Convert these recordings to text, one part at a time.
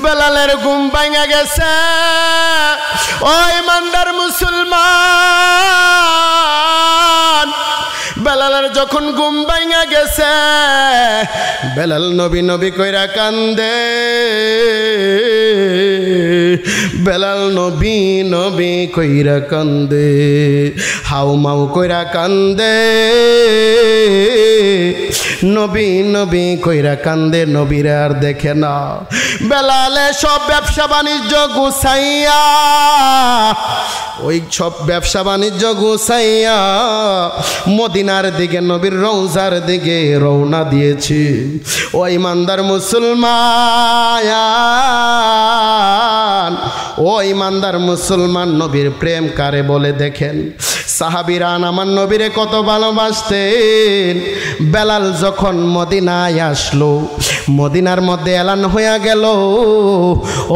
বেলালের ঘুম ভাঙা গেছে। ও ইমানদার মুসলমান, বেলালের যখন ঘুম ভাঙা গেছে, বেলাল নবী নবী কইরা কান্দে। বেলাল নবী নবী কইরা কান্দে, হাউ মাউ কইরা কান্দে, নবী নবী কইরা কান্দে, নবীর আর দেখে না। বেলালে সব ব্যবসা বাণিজ্য গুছাইয়া, ওই সব ব্যবসা বাণিজ্য গুছাইয়া মদিনার দিকে, নবীর রওজার দিকে রওনা দিয়েছি। ও ইমানদার মুসলমান, ও ইমানদার মুসলমান, নবীর প্রেম কারে বলে দেখেন। সাহাবীরা আমার নবীরে কত ভালোবাসতেন। বেলাল যখন মদিনায় আসলো, মদিনার মধ্যে এলান হইয়া গেল,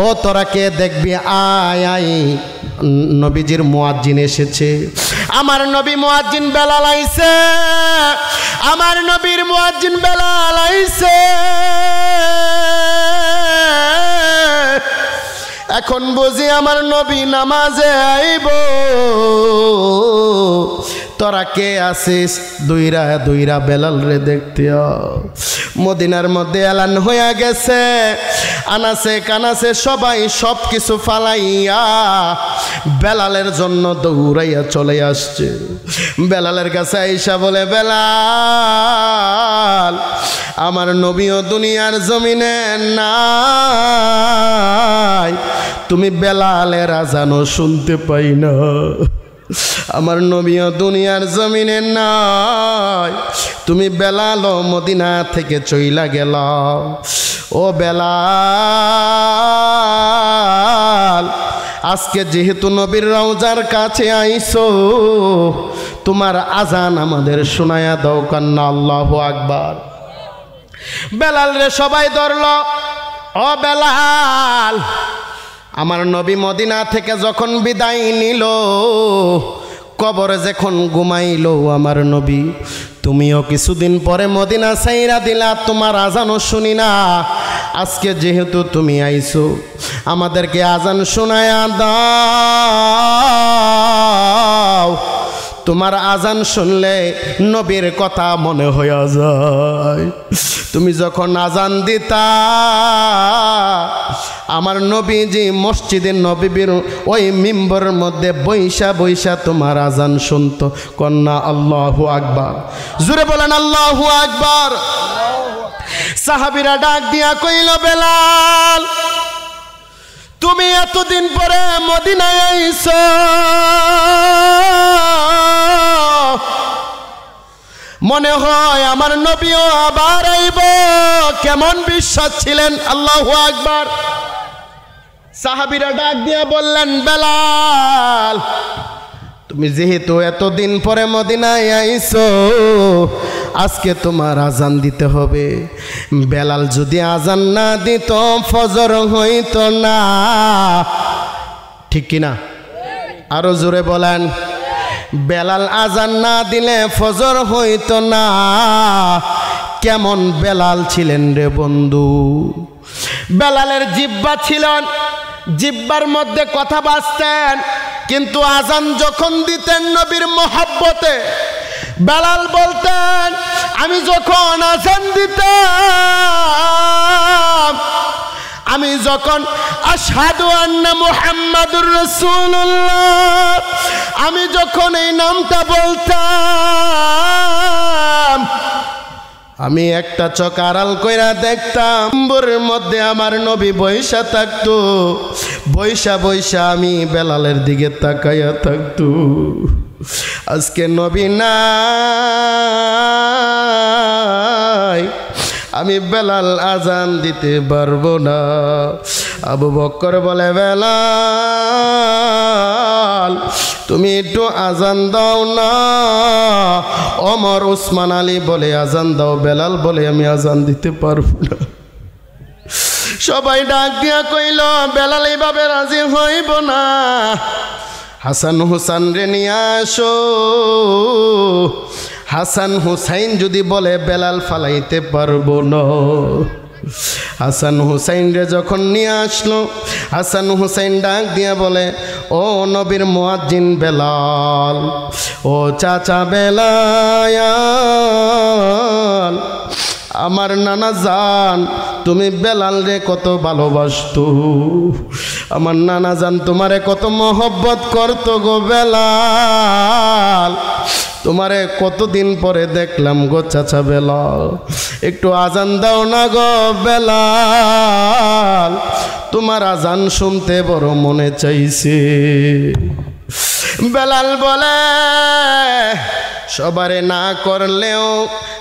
ও তোরা কে দেখবি, আয় আয়, নবীজির মুয়াজ্জিন এসেছে। আমার নবী মুয়াজ্জিন বেলাল আইছে, আমার নবীর মুয়াজ্জিন বেলাল আইছে। এখন বুঝি আমার নবী নামাজে আইব, তোরা কে আসিস, দুইরা দুইরা বেলাল রে দেখতে। মদিনার মধ্যে এলান হইয়া গেছে, আনাসে কানাসে সবাই সব কিছু ফালাইয়া বেলালের জন্য দৌড়াইয়া চলে আসছে। বেলালের কাছে আইসা বলে, বেলাল, আমার নবীও দুনিয়ার জমিনে নাই, তুমি বেলালের আজানও শুনতে পাই না। আমার নবীও দুনিয়ার জমিনে নাই, তুমি বেলাল মদিনা থেকে চইলা গেল। ও বেলাল, আজকে যেহেতু নবীর রওজার কাছে আইছো, তোমার আজান আমাদের শোনায়া দাও, কান্না আল্লাহু আকবার। বেলাল রে সবাই ধরল। ও বেলাল, আমার নবী মদিনা থেকে যখন বিদায় নিল, কবরে যখন ঘুমাইল আমার নবী, তুমিও কিছুদিন পরে মদিনা ছাইরা দিলা, তোমার আজানও শুনি না। আজকে যেহেতু তুমি আইছো, আমাদেরকে আজান শোনায়া দাও। তোমার আজান শুনলে নবীর কথা মনে হইয়া যায়। তুমি যখন আজান দিতা, আমার নবীজি মসজিদের নবীর ওই মিম্বরের মধ্যে বৈশা বৈশা তোমার আজান শুনতো। কন্যা আল্লাহু আকবার, জোরে বলেন আল্লাহু আকবার। সাহাবীরা ডাক দিয়া কইল, বেলাল, তুমি এতদিন পরে মদিনায় আইছো, মনে হয় আমার নবীও আবার আইব। কেমন বিশ্বাস ছিলেন, আল্লাহু আকবার। সাহাবীরা ডাক দিয়া বললেন, বেলাল, তুমি যেহেতু এতদিন পরে মদিনায় আইছো, আজকে তোমার আজান দিতে হবে। বেলাল যদি আজান না দিত, ফজর হইত না। ঠিক কিনা? আরো জোরে বলেন। বেলাল আজান না দিলে ফজর হইত না। কেমন বেলাল ছিলেন রে বন্ধু। বেলালের জিহ্বা ছিলেন, জিহ্বার মধ্যে কথা বাজতেন, কিন্তু আজান যখন দিতেন নবীর মহব্বতে, বেলাল বলতেন, আমি যখন আজান দিতাম, আমি যখন আশহাদু আন্না মুহাম্মাদুর রাসূলুল্লাহ, আমি যখন এই নামটা বলতাম, আমি একটা চোখ আড়াল কইরা দেখতাম, নম্বরের মধ্যে আমার নবী বৈশা থাকতো। বৈশা বৈশা আমি বেলালের দিকে তাকাইয়া থাকতো। আজকে নবী নাই, আমি বেলাল আজান দিতে পারবো না। আবু বকর বলে, বেলাল, তুমি একটু আজান দাও না। ওমর, উসমান আলী বলে, আজান দাও। বেলাল বলে, আমি আজান দিতে পারবো না। সবাই ডাক দিয়া কইল, বেলাল এইভাবে রাজি হইব না। হাসান হুসাইন রে নিয়ে আসো। হাসান হুসাইন যদি বলে বেলাল ফালাইতে পারবো না। হাসান হুসাইন রে যখন নিয়ে আসলো, হাসান হুসাইন ডাক দিয়া বলে, ও নবীর মুয়াজ্জিন বেলাল, ও চাচা বেলাল, আমার নানা জান তুমি বেলাল রে কত ভালোবাসতো, আমার নানা জান তোমারে কত মহব্বত করতো গো বেলাল, তোমারে কতদিন পরে দেখলাম গো চাচা বেলাল, একটু আজান দাও না গো বেলাল, তোমার আজান শুনতে বড় মনে চাইছে। বেলাল বলে, সবারে না করলেও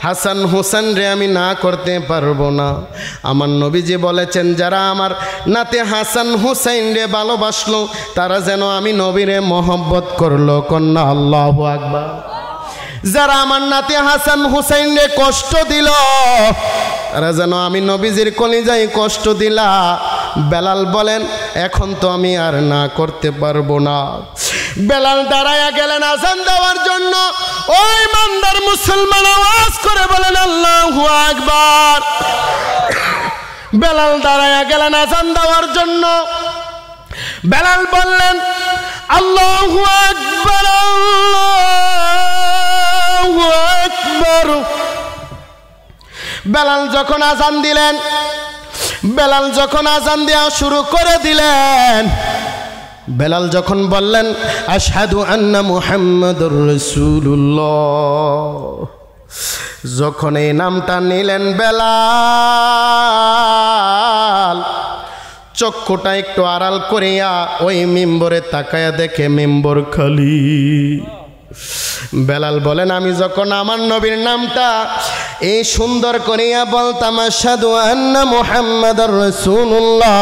হাসান হুসাইন রে আমি না করতে পারবো না। আমার নবীজি বলেছেন, যারা আমার নাতে হাসান হুসাইন রে ভালোবাসলো তারা যেন আমি নবীরে মহব্বত করলো, কন্যা আল্লাহু আকবার। যারা আমার নাতি হাসান হুসাইন রে কষ্ট দিল তারা যেন আমি নবীজির কলিজায় কষ্ট দিলা। বেলাল বলেন, এখন তো আমি আর না করতে পারবো না। বেলাল দাঁড়ায়া গেলেন আজান দেওয়ার জন্য। ওই ইমানদার মুসলমান আওয়াজ করে বলেন আল্লাহু আকবার। বেলাল দাঁড়ায়া গেলেন আজান দেওয়ার জন্য। বেলাল বললেন, আল্লাহু আকবার, আল্লাহু আকবার। বেলাল যখন আজান দিলেন, বেলাল যখন আজান দেওয়া শুরু করে দিলেন, বেলাল যখন বললেন আশহাদু আন্না মুহাম্মাদুর রাসূলুল্লাহ, যখন এই নামটা নিলেন বেলাল চক্ষুটা একটু আড়াল করিয়া ওই মিম্বরে তাকায়া দেখে মিম্বর খালি। বেলাল বলেন, আমি যখন আমার নবীর নামটা এই সুন্দর করিয়া বলতাম আশহাদু আন্না মুহাম্মাদুর রাসূলুল্লাহ,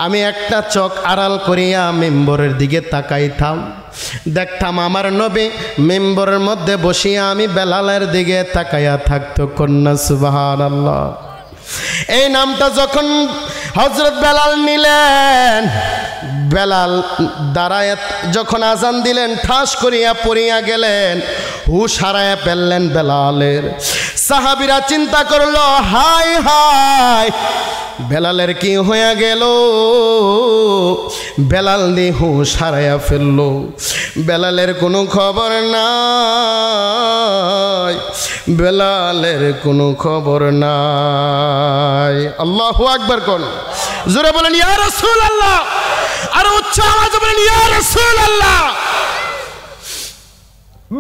আমি একটা চোখ আড়াল করিয়া মেম্বরের দিকে তাকাইতাম, দেখতাম আমার নবী মেম্বরের মধ্যে বসিয়া আমি বেলালের দিকে তাকাইয়া থাকতো। কন্যা সুবহানাল্লাহ। এই নামটা যখন হযরত বেলাল নিলেন, বেলাল দাঁড়ায় যখন আজান দিলেন ঠাস করিয়া পড়িয়া গেলেন, হুশ হারায়া ফেললেন বেলালের। সাহাবীরা চিন্তা করলো, হাই হাই বেলালের কি হয়ে গেল, বেলাল নি হুশ হারায়া ফেলল, বেলালের কোনো খবর নাই, বেলালের কোনো খবর নাই। আল্লাহু আকবার কোন জোরে বলেন ইয়া রাসূলুল্লাহ, আর উচ্চ আওয়াজে বলেন ইয়া রাসূলুল্লাহ।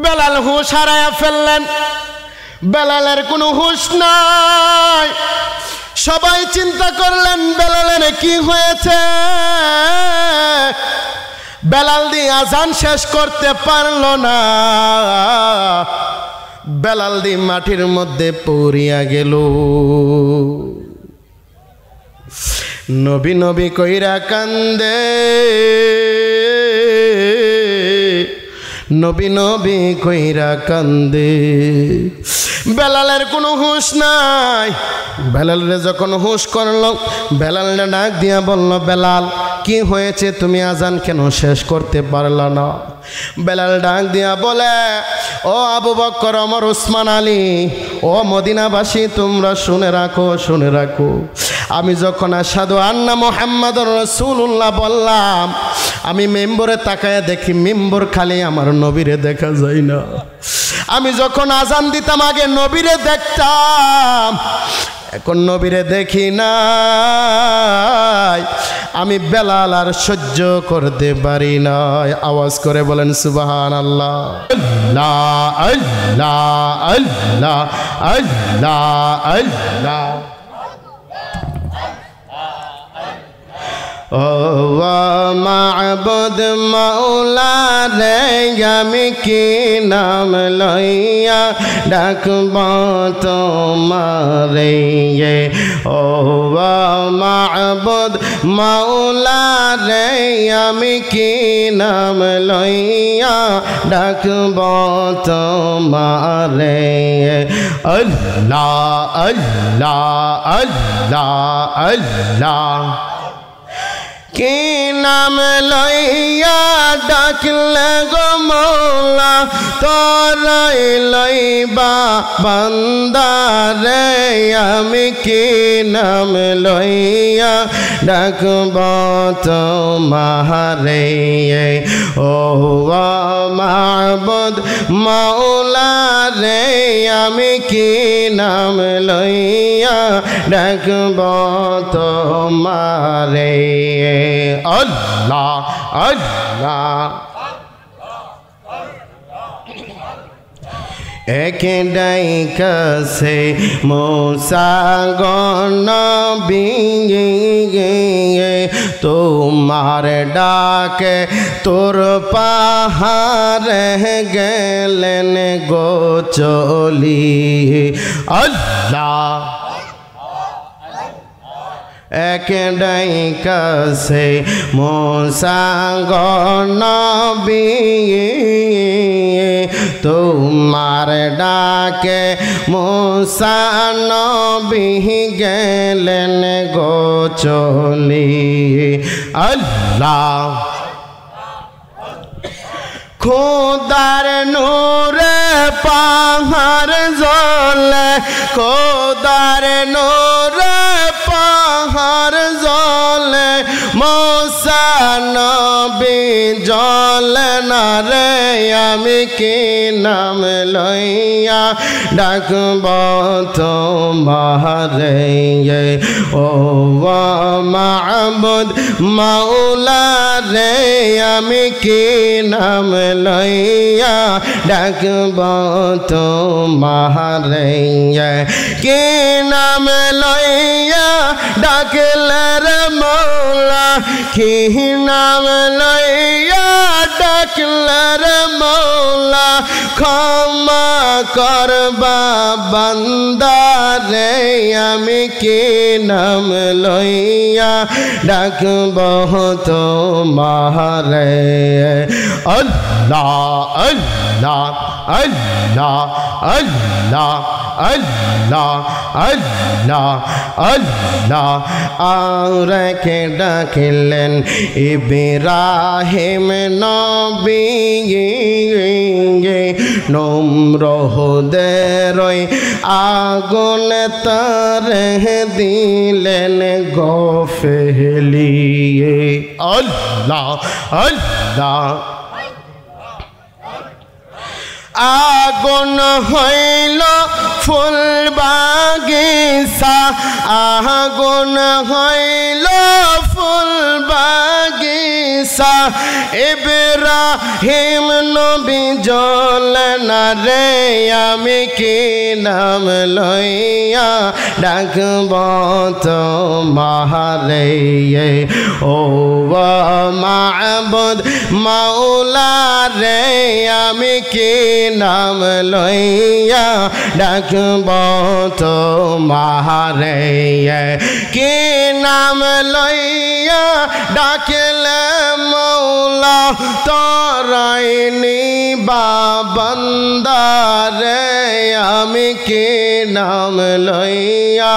বেলাল হুশ হারায়া ফেললেন, বেলালের কোনো হুশ নাই। সবাই চিন্তা করলেন বেলালের কি হয়েছে। বেলাল দি আজান শেষ করতে পারল না, বেলাল দি মাটির মধ্যে পড়িয়া গেল। নবী নবী কইরা কান্দে, নবী নবী কইরা কান্দে। বেলালের কোনো হুঁশ নাই। বেলালের যখন হুঁশ করল, বেলালটা ডাক দিয়া বলল, বেলাল কি হয়েছে, তুমি আজান কেন শেষ করতে পারলা না? বেলাল ডাক দিয়া বলে, ও আবু বকর, ওমর, উসমান, আলী, ও মদিনাবাসী, তোমরা শুনে রাখো, শুনে রাখো। আমি যখন আশহাদু আন্না মুহাম্মাদুর রাসূলুল্লাহ বললাম, আমি মেম্বরে তাকায়া দেখি মেম্বর খালি, আমার নবীরে দেখা যায় না। আমি যখন আজান দিতাম আগে নবীরে দেখতাম, এখন নবীরে দেখি নাই। আমি বেলাল আর সহ্য করতে পারি না। আওয়াজ করে বলেন সুবহানাল্লাহ। আল্লাহ আল্লাহ আল্লাহ আল্লাহ আল্লাহ। ও মাবুদ মাওলা রে, আমি কি নাম লইয়া ডাকব তোমারে। ও মাবুদ মাওলা রে, আমি কি নাম লইয়া ডাকব তোমারে। আল্লাহ আল্লাহ আল্লাহ আল্লাহ। কি নাম লইয়া ডাকলে গো মৌলা তোরাই লইবা বান্দারে আমি কি নাম লইয়া ডাকব তোমারে ও মাবুদ মাওলা রে আমি কি নাম লইয়া ডাকব তোমারে আল্লাহ আল্লাহ এক ডাইকাছে মুসা গনবী তোমার ডাকে তোর পাহাড়ে গেলেন গো চলি আল্লাহ এক ডাইকাছে মুসা গনবী তোমার ডাকে মুসা নবী গেলেন গো চলি আল্লাহ খোদার নূরে পাহাড় জ্বলে খোদার নূরে পাহাড় জ্বলে মুসা নবী জ্বলে না রে আমি কি নাম লইয়া ডাকব তোমারে ও মাবুদ মাওলা রে আমি কি নাম লইয়া ডাকব তোমারে কি নাম লইয়া ডাকলে রে মৌলা কি নাম লইয়া ডাকলে রে মৌলা ক্ষমা করবা বান্দারে আমি কি নাম লইয়া ডাকব তোমারে আল্লাহ আল্লাহ আল্লাহ আল্লাহ আল্লাহ আল্লাহ আল্লাহ আর কে ডাকলেন ইব্রাহিম নবী নমরুদের আগুন তারে দিলেন গো ফেলিয়ে আল্লাহ আল্লাহ আগুন হইল ফুল বাগিচা আগুন হইল ফুল বাগিচা ইব্রাহিম নবী জ্বলে না রে আমি কি নাম লইয়া ডাকব তোমারে ও মাবুদ মাওলা রে আমি কি নাম লইয়া ডাকব তোমারে কি নাম লইয়া ডাকলে মৌলা তোরাই নিবা বান্দারে আমি কি নাম লইয়া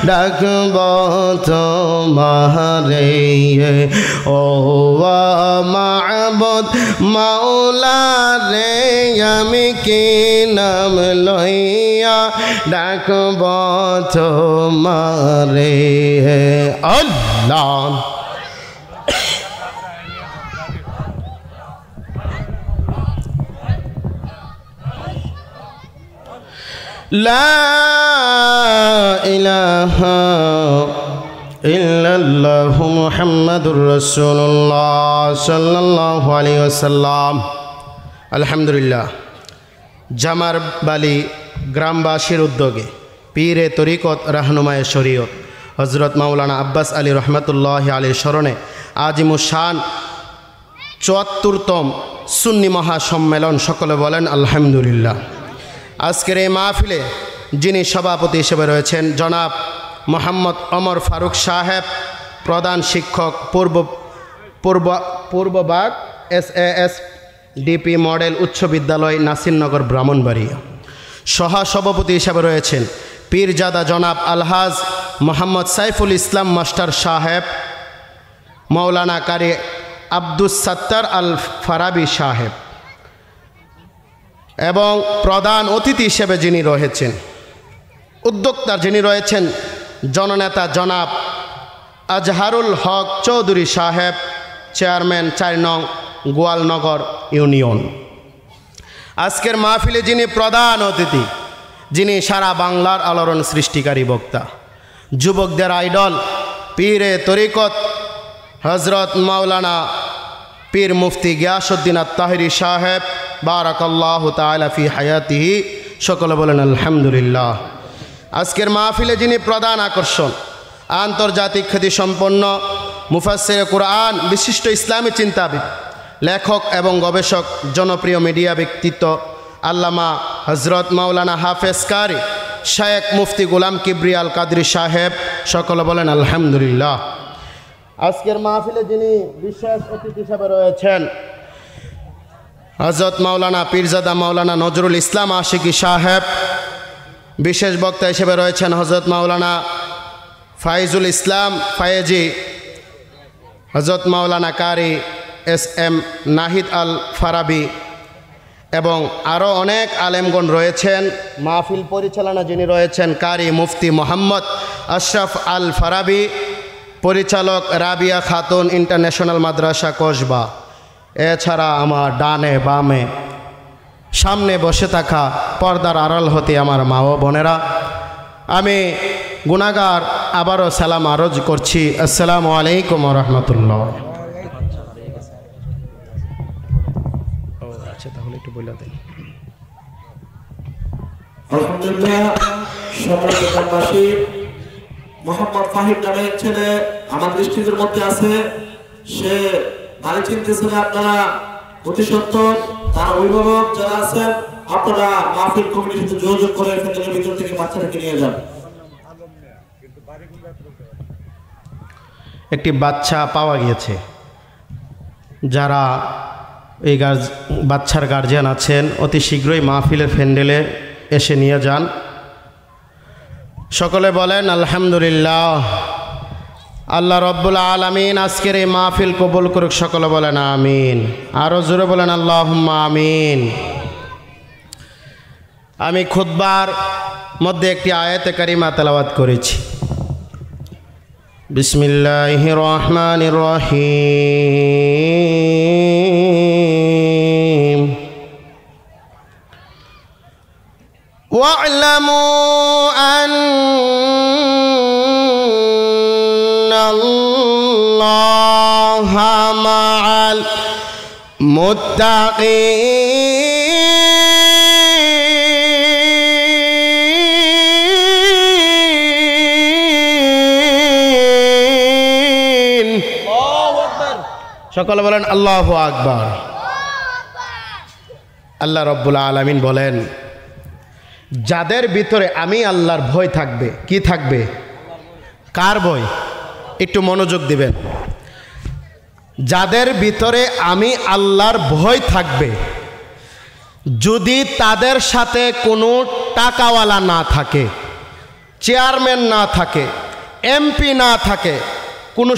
ডাকব তোমারে ও মাবুদ মাওলা রে আমি কি নাম লইয়া ডাকব তোমারে আল্লাহ লা ইলাহা ইল্লাল্লাহু মুহাম্মাদুর রাসূলুল্লাহ সাল্লাল্লাহু আলাইহি ওয়াসাল্লাম। আলহামদুলিল্লাহ, জামার বালি গ্রামবাসীর উদ্যোগে পীরে তরিকত রাহনুমায়ে শরীয়ত হজরত মাওলানা আব্বাস আলী রহমতুল্লাহ আলীর স্মরণে আজিমুশান ৭৪তম সুন্নি মহাসম্মেলন, সকলে বলেন আলহামদুলিল্লাহ। আজকের এই মাহফিলে যিনি সভাপতি হিসেবে রয়েছেন জনাব মোহাম্মদ ওমর ফারুক সাহেব, প্রধান শিক্ষক পূর্ববাগ SAS ডিপি মডেল উচ্চ বিদ্যালয় নাসিরনগর ব্রাহ্মণবাড়িয়া। সহসভাপতি হিসেবে রয়েছেন পীরজাদা জনাব আলহাজ মোহাম্মদ সাইফুল ইসলাম মাস্টার সাহেব, মৌলানা কারি আব্দুস সাত্তার আল ফারাবি সাহেব এবং প্রধান অতিথি হিসেবে যিনি রয়েছেন, উদ্যোক্তা যিনি রয়েছেন, জননেতা জনাব আজহারুল হক চৌধুরী সাহেব, চেয়ারম্যান ৪ নং গোয়ালনগর ইউনিয়ন। আজকের মাহফিলে যিনি প্রধান অতিথি, যিনি সারা বাংলার আলোড়ন সৃষ্টিকারী বক্তা, যুবকদের আইডল, পীরে তরিকত হজরত মাওলানা পীর মুফতি গিয়াসউদ্দিন আত-তাহেরি সাহেব, বারাকাল্লাহু তাআলা ফি হায়াতিহি, সকলে বলেন আলহামদুলিল্লাহ। আজকের মাহফিলে যিনি প্রধান আকর্ষণ, আন্তর্জাতিক খ্যাতিসম্পন্ন মুফাসসিরে কুরআন, বিশিষ্ট ইসলামী চিন্তাবিদ, লেখক এবং গবেষক, জনপ্রিয় মিডিয়া ব্যক্তিত্ব আল্লামা হজরত মাওলানা হাফেজ কারি শেখ মুফতি গোলাম কিবরিয়া আল কাদরি সাহেব, সকলে বলেন আলহামদুলিল্লাহ। আজকের মাহফিলে যিনি বিশেষ অতিথি হিসেবে রয়েছেন, হজরত মাওলানা পীরজাদা মাওলানা নজরুল ইসলাম আশিকি সাহেব, বিশেষ বক্তা হিসেবে রয়েছেন হজরত মাওলানা ফাইজুল ইসলাম ফায়েজি, হজরত মাওলানা কারি এস.এম. নাহিদ আল ফারাবি এবং আরও অনেক আলেমগণ রয়েছেন। মাহফিল পরিচালনা যিনি রয়েছেন কারি মুফতি মোহাম্মদ আশরাফ আল ফারাবি, পরিচালক রাবিয়া খাতুন ইন্টারন্যাশনাল মাদ্রাসা কসবা। এছাড়া আমার ডানে বামে সামনে বসে থাকা পর্দার আড়াল হতে আমার মা ও বোনেরা, আমি গুনাহগার আবারও সালাম আরজ করছি, আসসালামু আলাইকুম ওয়া রাহমাতুল্লাহ। আচ্ছা, তাহলে একটু বলে দেন। আলহামদুলিল্লাহ, সম্মানিত গ্রামবাসী, মোহাম্মদ ফাহিম নামের ছেলে আমার দৃষ্টির মধ্যে আছে। সে বাড়ি চিনতেছেন আপনারা, অতি সত্তর তার অভিভাবক যারা আছেন, আপনারা মাহফিল কমিটির সাথে যোগাযোগ করে ফ্যামিলির ভিতর থেকে বাচ্চাটাকে নিয়ে যান। একটি বাচ্চা পাওয়া গিয়েছে। যারা এই বাচ্চার গার্জিয়ান আছেন, অতি শীঘ্রই মাহফিলের প্যান্ডেলে এসে নিয়ে যান। সকলে বলেন আলহামদুলিল্লাহ। আল্লাহ রব্বুল আলামিন আজকের এই মাহফিল কবুল করুক, সকলে বলেন আমিন। আরও জোরে বলেন আল্লাহুম্মা আমিন। আমি খুতবার মধ্যে একটি আয়াতে কারিমা তেলাওয়াত করেছি। বিসমিল্লাহির রহমানির রহিম। ওয়া'লামু আন্নাল্লাহা মা'আল মুত্তাকিন। সকলে বলেন আল্লাহু আকবার। আল্লাহ রব্বুল আলামিন বলেন, যাদের ভিতরে আমি আল্লাহর ভয় থাকবে। কি থাকবে? কার ভয়? একটু মনোযোগ দিবেন। যাদের ভিতরে আমি আল্লাহর ভয় থাকবে, যদি তাদের সাথে কোনো টাকাওয়ালা না থাকে, চেয়ারম্যান না থাকে, এমপি না থাকে, কোনো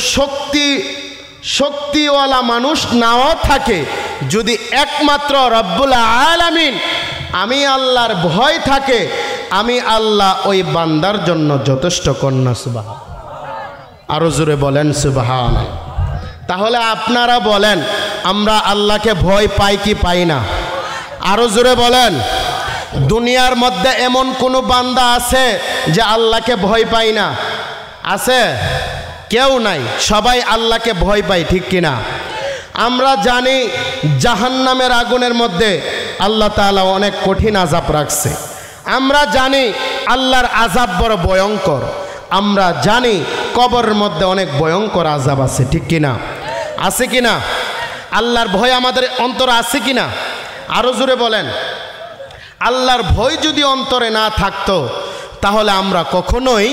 শক্তিওয়ালা মানুষ নাও থাকে, যদি একমাত্র রব্বুল আলামিন আমি আল্লাহর ভয় থাকে, আমি আল্লাহ ওই বান্দার জন্য যথেষ্ট কন্যা। সুবহান। আরো জোরে বলেন সুবহান। তাহলে আপনারা বলেন, আমরা আল্লাহকে ভয় পাই কি পাই না? আরো জোরে বলেন। দুনিয়ার মধ্যে এমন কোনো বান্দা আছে যে আল্লাহকে ভয় পাই না? আছে? কেউ নাই। সবাই আল্লাহকে ভয় পাই, ঠিক কিনা? আমরা জানি জাহান্নামের আগুনের মধ্যে আল্লাহ তাআলা অনেক কঠিন আযাব রাখছে। আমরা জানি আল্লাহর আযাব বড় ভয়ঙ্কর। আমরা জানি কবরের মধ্যে অনেক ভয়ঙ্কর আযাব আছে, ঠিক কিনা? আছে কিনা? আল্লাহর ভয় আমাদের অন্তরে আছে কিনা? আরো জোরে বলেন। আল্লাহর ভয় যদি অন্তরে না থাকতো, তাহলে আমরা কখনোই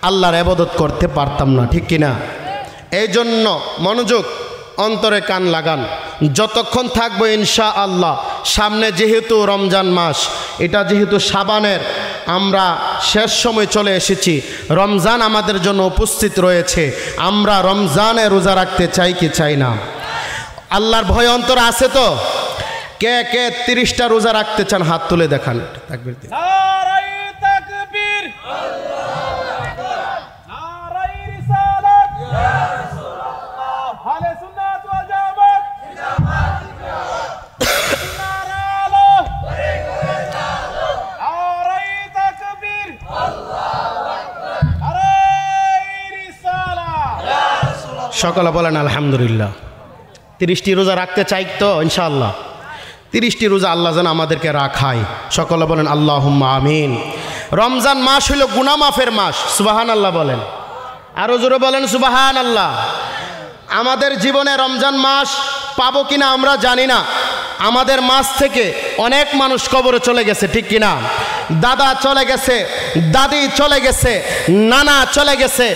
আল্লাহর ইবাদত করতে পারতাম না, ঠিক কিনা? এই জন্য মনোযোগ, অন্তরে কান লাগান। যতক্ষণ থাকবো ইনশাআল্লাহ, সামনে যেহেতু রমজান মাস, এটা যেহেতু শাবানের আমরা শেষ সময় চলে এসেছি, রমজান আমাদের জন্য উপস্থিত রয়েছে। আমরা রমজানে রোজা রাখতে চাই কি চাই না? আল্লাহর ভয় অন্তর আছে তো? কে কে 30টা রোজা রাখতে চান হাত তুলে দেখান। তাকবীর দিন। নারায়ে তাকবীর, আল্লাহু আকবার, নারায়ে রিসালাত, ইয়া রাসূলুল্লাহ, আহলে সুন্নাত ওয়াল জামাত, জিন্দাবাদ জিন্দাবাদ, নারালো, নারায়ে তাকবীর, আল্লাহু আকবার, নারায়ে রিসালাত, ইয়া রাসূলুল্লাহ। সকলে বলেন আলহামদুলিল্লাহ। 30টি রোজা রাখতে চাই তো ইনশাআল্লাহ। 30টি রোজা আল্লাহ যেন আমাদেরকে রাখায়। সকলে বলেন আল্লাহুম্মা আমিন। রমজান মাস হইল গুনাহ মাফের মাস। সুবহানাল্লাহ বলেন, আরো জোরে বলেন সুবহানাল্লাহ। আমাদের জীবনে রমজান মাস পাবো কিনা আমরা জানি না। আমাদের মাস থেকে অনেক মানুষ কবরে চলে গেছে, ঠিক কিনা? দাদা চলে গেছে, দাদি চলে গেছে, নানা চলে গেছে,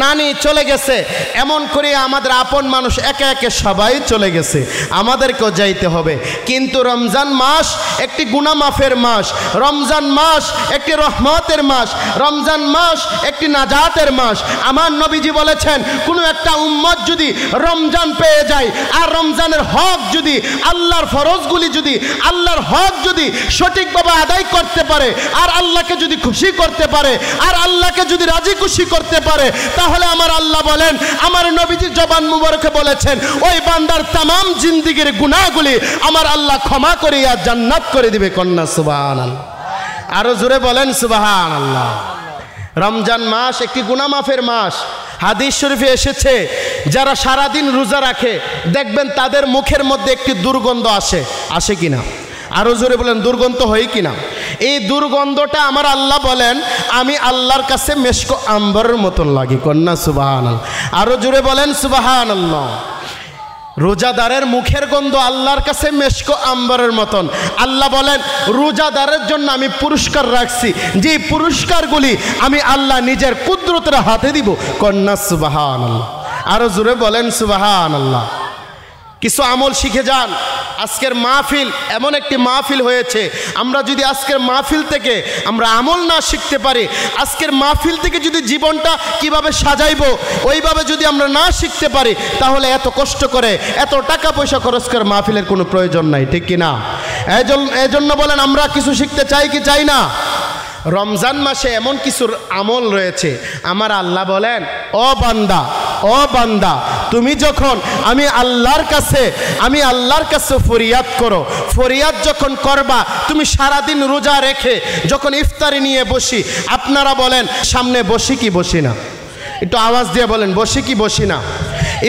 নানি চলে গেছে, এমন করে আমাদের আপন মানুষ একে একে সবাই চলে গেছে, আমাদেরকেও যাইতে হবে। কিন্তু রমজান মাস একটি গুনাহ মাফের মাস, রমজান মাস একটি রহমতের মাস, রমজান মাস একটি নাজাতের মাস। আমার নবীজি বলেছেন, কোনো একটা উম্মত যদি রমজান পেয়ে যায় আর রমজানের হক যদি, আল্লাহর ফরজগুলি যদি, আল্লাহর হক যদি সঠিকভাবে আদায় করতে পারে, আর আল্লাহকে যদি খুশি করতে পারে, আর আল্লাহকে যদি রাজি খুশি করতে পারে, তাহলে আমার আল্লাহ বলেন, আমার নবীজি জবান মুবারকে বলেছেন, ওই বান্দার তামাম জিন্দেগির গুনাহগুলি আমার আল্লাহ ক্ষমা করে আর জান্নাত করে দিবে। কন্যা সুবহানাল্লাহ, আরো জোরে বলেন সুবহানাল্লাহ। রমজান মাস একটি গুনাহ মাফের মাস। হাদিস শরীফে এসেছে, যারা সারাদিন রোজা রাখে দেখবেন তাদের মুখের মধ্যে একটি দুর্গন্ধ আসে, আসে কিনা? আরো জোরে বলেন, দুর্গন্ধ হয় কিনা? এই দুর্গন্ধটা আমার আল্লাহ বলেন, আমি আল্লাহর কাছে মেশক আম্বরের মতন লাগি। কন্যা সুবহানাল্লাহ, আরো জোরে বলেন সুবহানাল্লাহ। রোজাদারের মুখের গন্ধ আল্লাহর কাছে মেশক আম্বরের মতন। আল্লাহ বলেন, রোজাদারের জন্য আমি পুরস্কার রাখছি, যে পুরস্কারগুলি আমি আল্লাহ নিজের কুদরতের হাতে দিব। কন্যা সুবহানাল্লাহ, আরো জোরে বলেন সুবহানাল্লাহ। কিছু আমল শিখে যান। আজকের মাহফিল এমন একটি মাহফিল হয়েছে, আমরা যদি আজকের মাহফিল থেকে আমরা আমল না শিখতে পারি, আজকের মাহফিল থেকে যদি জীবনটা কিভাবে সাজাইবো ওইভাবে যদি আমরা না শিখতে পারি, তাহলে এত কষ্ট করে এত টাকা পয়সা খরচ করে মাহফিলের কোনো প্রয়োজন নাই, ঠিক কিনা? এজন্য বলেন, আমরা কিছু শিখতে চাই কি চাই না? রমজান মাসে এমন কিছু আমল রয়েছে, আমার আল্লাহ বলেন, ও বান্দা, ও বান্দা, তুমি যখন আমি আল্লাহর কাছে ফরিয়াদ করো, ফরিয়াদ যখন করবা, তুমি সারাদিন রোজা রেখে যখন ইফতারি নিয়ে বসি, আপনারা বলেন সামনে বসি কি বসি না? একটু আওয়াজ দিয়ে বলেন, বসি কি বসি না?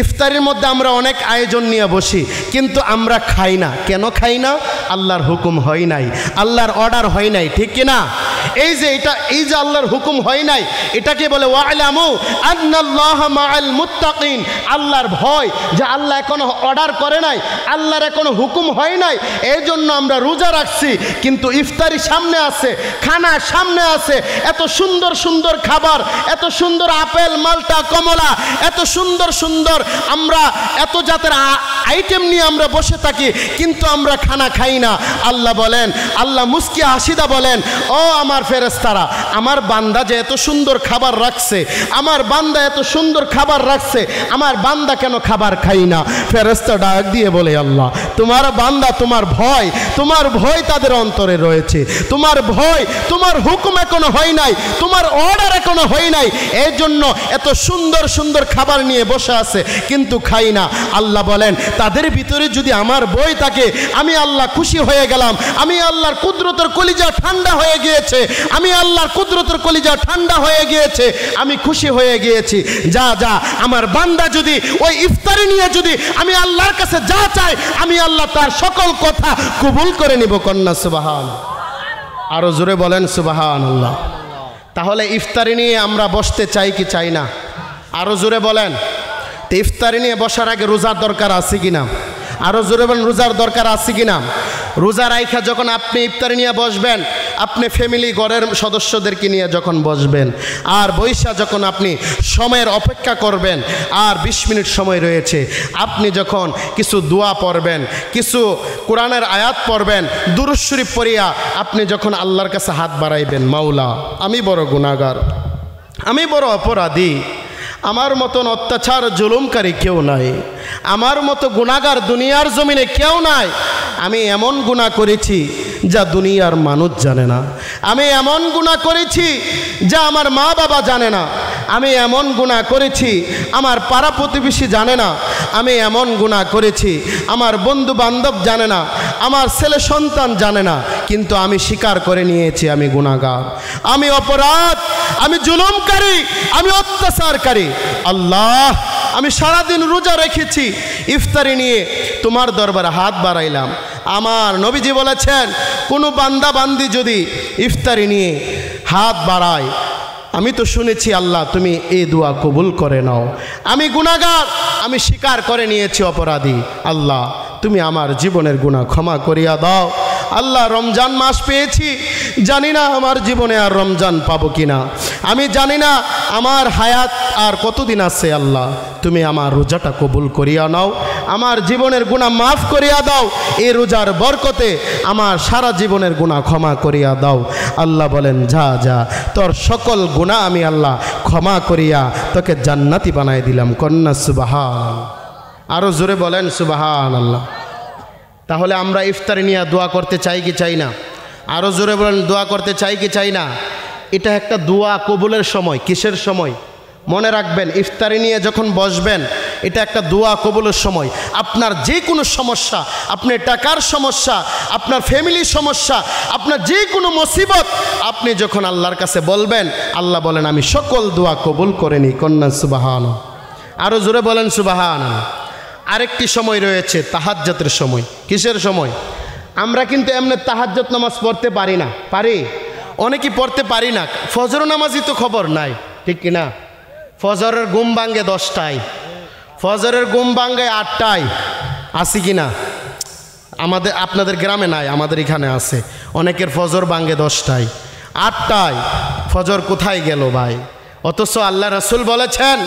ইফতারির মধ্যে আমরা অনেক আয়োজন নিয়ে বসি, কিন্তু আমরা খাই না। কেন খাই না? আল্লাহর হুকুম হয় নাই, আল্লাহর অর্ডার হয় নাই, ঠিক কিনা? এই যে আল্লাহর হুকুম হয় নাই, এটাকে বলে ওয়ালামু আন্নাল্লাহা মাআল মুত্তাকিন। আল্লাহর ভয়, যে আল্লাহ এখনো অর্ডার করে নাই, আল্লাহর এখনো হুকুম হয় নাই, এই জন্য আমরা রোজা রাখছি। কিন্তু ইফতারি সামনে আছে, খানা সামনে আছে, এত সুন্দর সুন্দর খাবার, এত সুন্দর আপেল, মালটা, কমলা, এত সুন্দর সুন্দর আমরা এত জাতের আইটেম নিয়ে আমরা বসে থাকি, কিন্তু আমরা খানা খাই না। আল্লাহ বলেন, আল্লাহ মুস্কি হাসিদা বলেন, ও আমার ফেরেশতারা, আমার বান্দা যে এত সুন্দর খাবার রাখছে, আমার বান্দা এত সুন্দর খাবার রাখছে, আমার বান্দা কেন খাবার খাই না? ফেরেশতা ডাক দিয়ে বলে, আল্লাহ, তোমার বান্দা, তোমার ভয় তাদের অন্তরে রয়েছে, তোমার ভয়, তোমার হুকুম এখনো হয় নাই, তোমার অর্ডার এখনো হয় নাই, এই জন্য এত সুন্দর সুন্দর খাবার নিয়ে বসে আছে, কিন্তু খাই না। আল্লাহ বলেন, তাদের ভিতরে যদি আমার ভয় থাকে, আমি আল্লাহ খুশি হয়ে গেলাম, আমি আল্লাহর কুদরতের কলিজা ঠান্ডা হয়ে গিয়েছে, আমি আল্লাহর কুদরতের কলিজা ঠান্ডা হয়ে গিয়েছে, আমি খুশি হয়ে গিয়েছি। যা যা, আমার বান্দা যদি ওই ইফতারি নিয়ে যদি আমি আল্লাহর কাছে যা চাই, আমি আল্লাহ তার সকল কথা কবুল করে নিব। কন্যা সুবহানাল্লাহ, আরো জোরে বলেন সুবহানাল্লাহ। তাহলে ইফতারি নিয়ে আমরা বসতে চাই কি চাই না? আরো জোরে বলেন। তো ইফতারি নিয়ে বসার আগে রোজার দরকার আছে কিনা? আরো জোরে বলেন, রোজার দরকার আছে কিনা? রোজা রাইখা যখন আপনি ইফতারি নিয়ে বসবেন, আপনি ফ্যামিলি ঘরের সদস্যদেরকে নিয়ে যখন বসবেন আর বৈশা যখন আপনি সময়ের অপেক্ষা করবেন আর 20 মিনিট সময় রয়েছে, আপনি যখন কিছু দোয়া পড়বেন, কিছু কোরআনের আয়াত পড়বেন, দুরূদ শরীফ পড়িয়া আপনি যখন আল্লাহর কাছে হাত বাড়াইবেন, মাওলা আমি বড় গুনাহগার, আমি বড় অপরাধী, আমার মতন অত্যাচার জুলুমকারী কেউ নাই, আমার মতো গুনাহগার দুনিয়ার জমিনে কেউ নাই, আমি এমন গুনাহ করেছি যা দুনিয়ার মানুষ জানে না, আমি এমন গুনাহ করেছি যা আমার মা বাবা জানে না, আমি এমন গুনাহ করেছি আমার পাড়া প্রতিবেশী জানে না, আমি এমন গুনাহ করেছি আমার বন্ধু বান্ধব জানে না, আমার ছেলে সন্তান জানে না, কিন্তু আমি স্বীকার করে নিয়েছি আমি গুনাহগার, আমি অপরাধ, আমি জুলুমকারী, আমি অত্যাচারকারী। আল্লাহ, আমি সারাদিন রোজা রেখেছি, ইফতারি নিয়ে তোমার দরবারে হাত বাড়াইলাম। আমার নবীজি বলেছেন, কোনো বান্দা বান্দি যদি ইফতারি নিয়ে হাত বাড়ায়, আমি তো শুনেছি আল্লাহ তুমি এই দোয়া কবুল করে নাও, আমি গুনাহগার, আমি স্বীকার করে নিয়েছি অপরাধী, আল্লাহ তুমি আমার জীবনের গুনাহ ক্ষমা করিয়া দাও। আল্লাহ, রমজান মাস পেয়েছি, জানি না আমার জীবনে আর রমজান পাবো কিনা, আমি জানি না আমার হায়াত আর কতদিন আছে, আল্লাহ তুমি আমার রোজাটা কবুল করিয়া নাও, আমার জীবনের গুনাহ মাফ করিয়া দাও, এই রোজার বরকতে আমার সারা জীবনের গুনাহ ক্ষমা করিয়া দাও। আল্লাহ বলেন, যা যা, তোর সকল গুনাহ আমি আল্লাহ ক্ষমা করিয়া তোকে জান্নাতি বানাই দিলাম। কন্যা সুবহান, আরো জোরে বলেন সুবহানাল্লাহ। তাহলে আমরা ইফতারি নিয়ে দোয়া করতে চাই কি চাই না? আরো জোরে বলেন, দোয়া করতে চাই কি চাই না? এটা একটা দোয়া কবুলের সময়। কিসের সময়? মনে রাখবেন, ইফতারি নিয়ে যখন বসবেন এটা একটা দোয়া কবুলের সময়। আপনার যে কোনো সমস্যা, আপনার টাকার সমস্যা, আপনার ফ্যামিলির সমস্যা, আপনার যে কোনো মুসিবত আপনি যখন আল্লাহর কাছে বলবেন, আল্লাহ বলেন আমি সকল দোয়া কবুল করে নিই। কন্যা সুবহান, আরো জোরে বলেন সুবহান। আরেকটি সময় রয়েছে তাহাজ্জুদের সময়। কিসের সময়? আমরা কিন্তু এমনি তাহাজ্জুদ নামাজ পড়তে পারি না, পারি? অনেকেই পড়তে পারি না। ফজর নামাজই তো খবর নাই, ঠিক কিনা? ফজরের ঘুম ভাঙ্গে 10টায়, ফজরের ঘুম ভাঙ্গে 8টায়, আসি কিনা? আমাদের আপনাদের গ্রামে নাই, আমাদের এখানে আছে। অনেকের ফজর ভাঙ্গে 10টায়, 8টায়। ফজর কোথায় গেল ভাই? অথচ আল্লাহ রাসূল বলেছেন,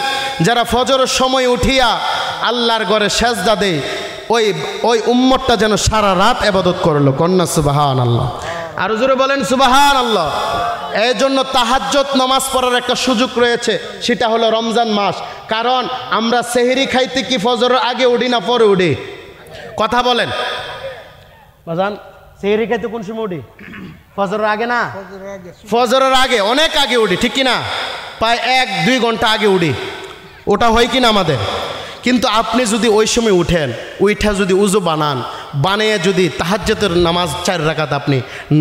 যারা ফজরের সময় উঠিয়া আল্লাহর ঘরে সেজদা দেয়, ওই উম্মতটা যেন সারা রাত ইবাদত করলো। কন্যা সুবহানাল্লাহ, আরো জোরে বলেন সুবহানাল্লাহ। এই জন্য তাহাজ্জুদ নামাজ পড়ার একটা সুযোগ রয়েছে, সেটা হলো রমজান মাস। কারণ আমরা সেহরি খাইতে কি ফজরের আগে উঠি না পরে উঠি? কথা বলেন বাজান, সেহরি খাইতে কোন সময় উঠি? ফজরের আগে না? ফজরের আগে, অনেক আগে উঠি, ঠিক কিনা? প্রায় 1-2 ঘন্টা আগে উঠি। ওটা হয় কিনা আমাদের? কিন্তু আপনি যদি ওই সময় উঠেন, উঠা যদি উজু বানান, বানিয়ে যদি তাহাজ্জুদের নামাজ 4 রাকাত আপনি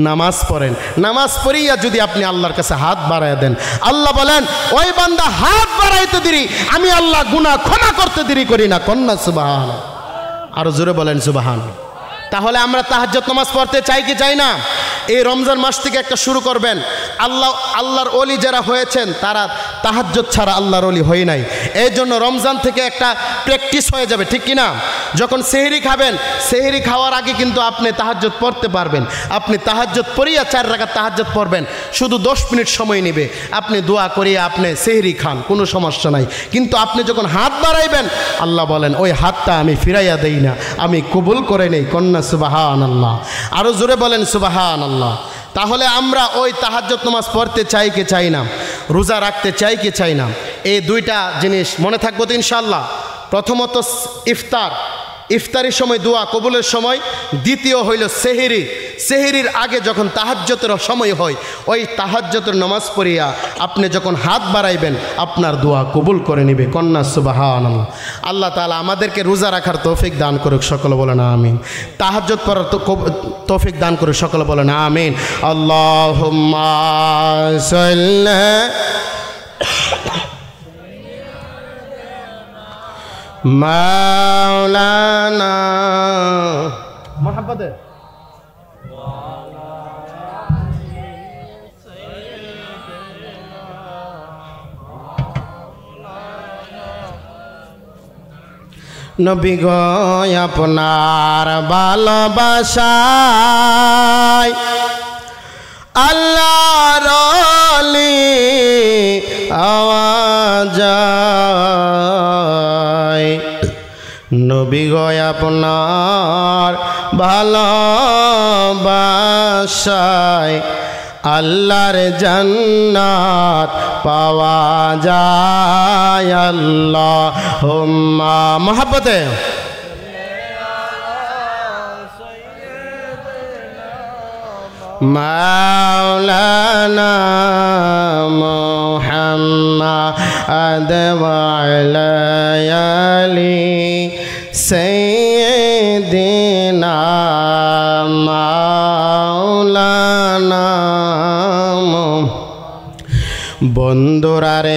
নামাজ পড়েন, নামাজ পড়িয়া যদি আপনি আল্লাহর কাছে হাত বাড়ায় দেন, আল্লাহ বলেন ওই বান্দা হাত বাড়াইতে দেরি, আমি আল্লাহ গুনাহ ক্ষমা করতে দেরি করি না। কন্যা সুবহান, আরো জোরে বলেন সুবহান। তাহলে আমরা তাহাজ্জুদ নামাজ পড়তে চাই কি চাই না? এই রমজান মাস থেকে একটা শুরু করবেন। আল্লাহর ওলি যারা হয়েছেন তারা তাহাজ্জুদ ছাড়া আল্লাহর ওলি হয় নাই। এই জন্য রমজান থেকে একটা প্র্যাকটিস হয়ে যাবে, ঠিক কিনা? যখন সেহরি খাবেন, সেহরি খাওয়ার আগে কিন্তু আপনি তাহাজ্জুদ পড়তে পারবেন। আপনি তাহাজ্জুদ পড়িয়া 4 রাকাত তাহাজ্জুদ পড়বেন, শুধু 10 মিনিট সময় নেবে। আপনি দোয়া করিয়া আপনি সেহরি খান, কোনো সমস্যা নাই। কিন্তু আপনি যখন হাত বাড়াইবেন, আল্লাহ বলেন ওই হাতটা আমি ফিরাইয়া দেই না, আমি কবুল করে নেই। কন্যা সুবহানাল্লাহ, আরো জোরে বলেন সুবহানাল্লাহ। তাহলে আমরা ওই তাহাজ্জুদ নামাজ পড়তে চাই কি চাই না? রোজা রাখতে চাই কি চাই না? এই 2টা জিনিস মনে থাকবো তো ইনশাআল্লাহ। প্রথমত ইফতারির সময় দোয়া কবুলের সময়, দ্বিতীয় হইল সেহরি। সেহরির আগে যখন তাহাজ্জুদের সময় হয়, ওই তাহাজ্জুদের নামাজ পড়িয়া আপনি যখন হাত বাড়াইবেন, আপনার দোয়া কবুল করে নেবে। কন্যা সুবহানাল্লাহ। আল্লাহ তাআলা আমাদেরকে রোজা রাখার তৌফিক দান করুক, সকলে বলেন আমিন। তাহাজ্জুদ পড়ার তৌফিক দান করুক, সকলে বলেন আমিন। আল্লাহুম্মা সাল্লি মাওলানা মোহাম্মদ নবী গো আপনার ভালোবাসায় আল্লাহর ওলি আওয়াজ নবী গো আপনার ভালোবাসায় আল্লাহর জান্নাত পাওয়া যায় আল্লাহুম্মা মহব্বতে মাওলানা মুহাম্মাদ ওয়া আলা আলি সাইয়্যিদিনা মাওলানা বন্ধুরা রে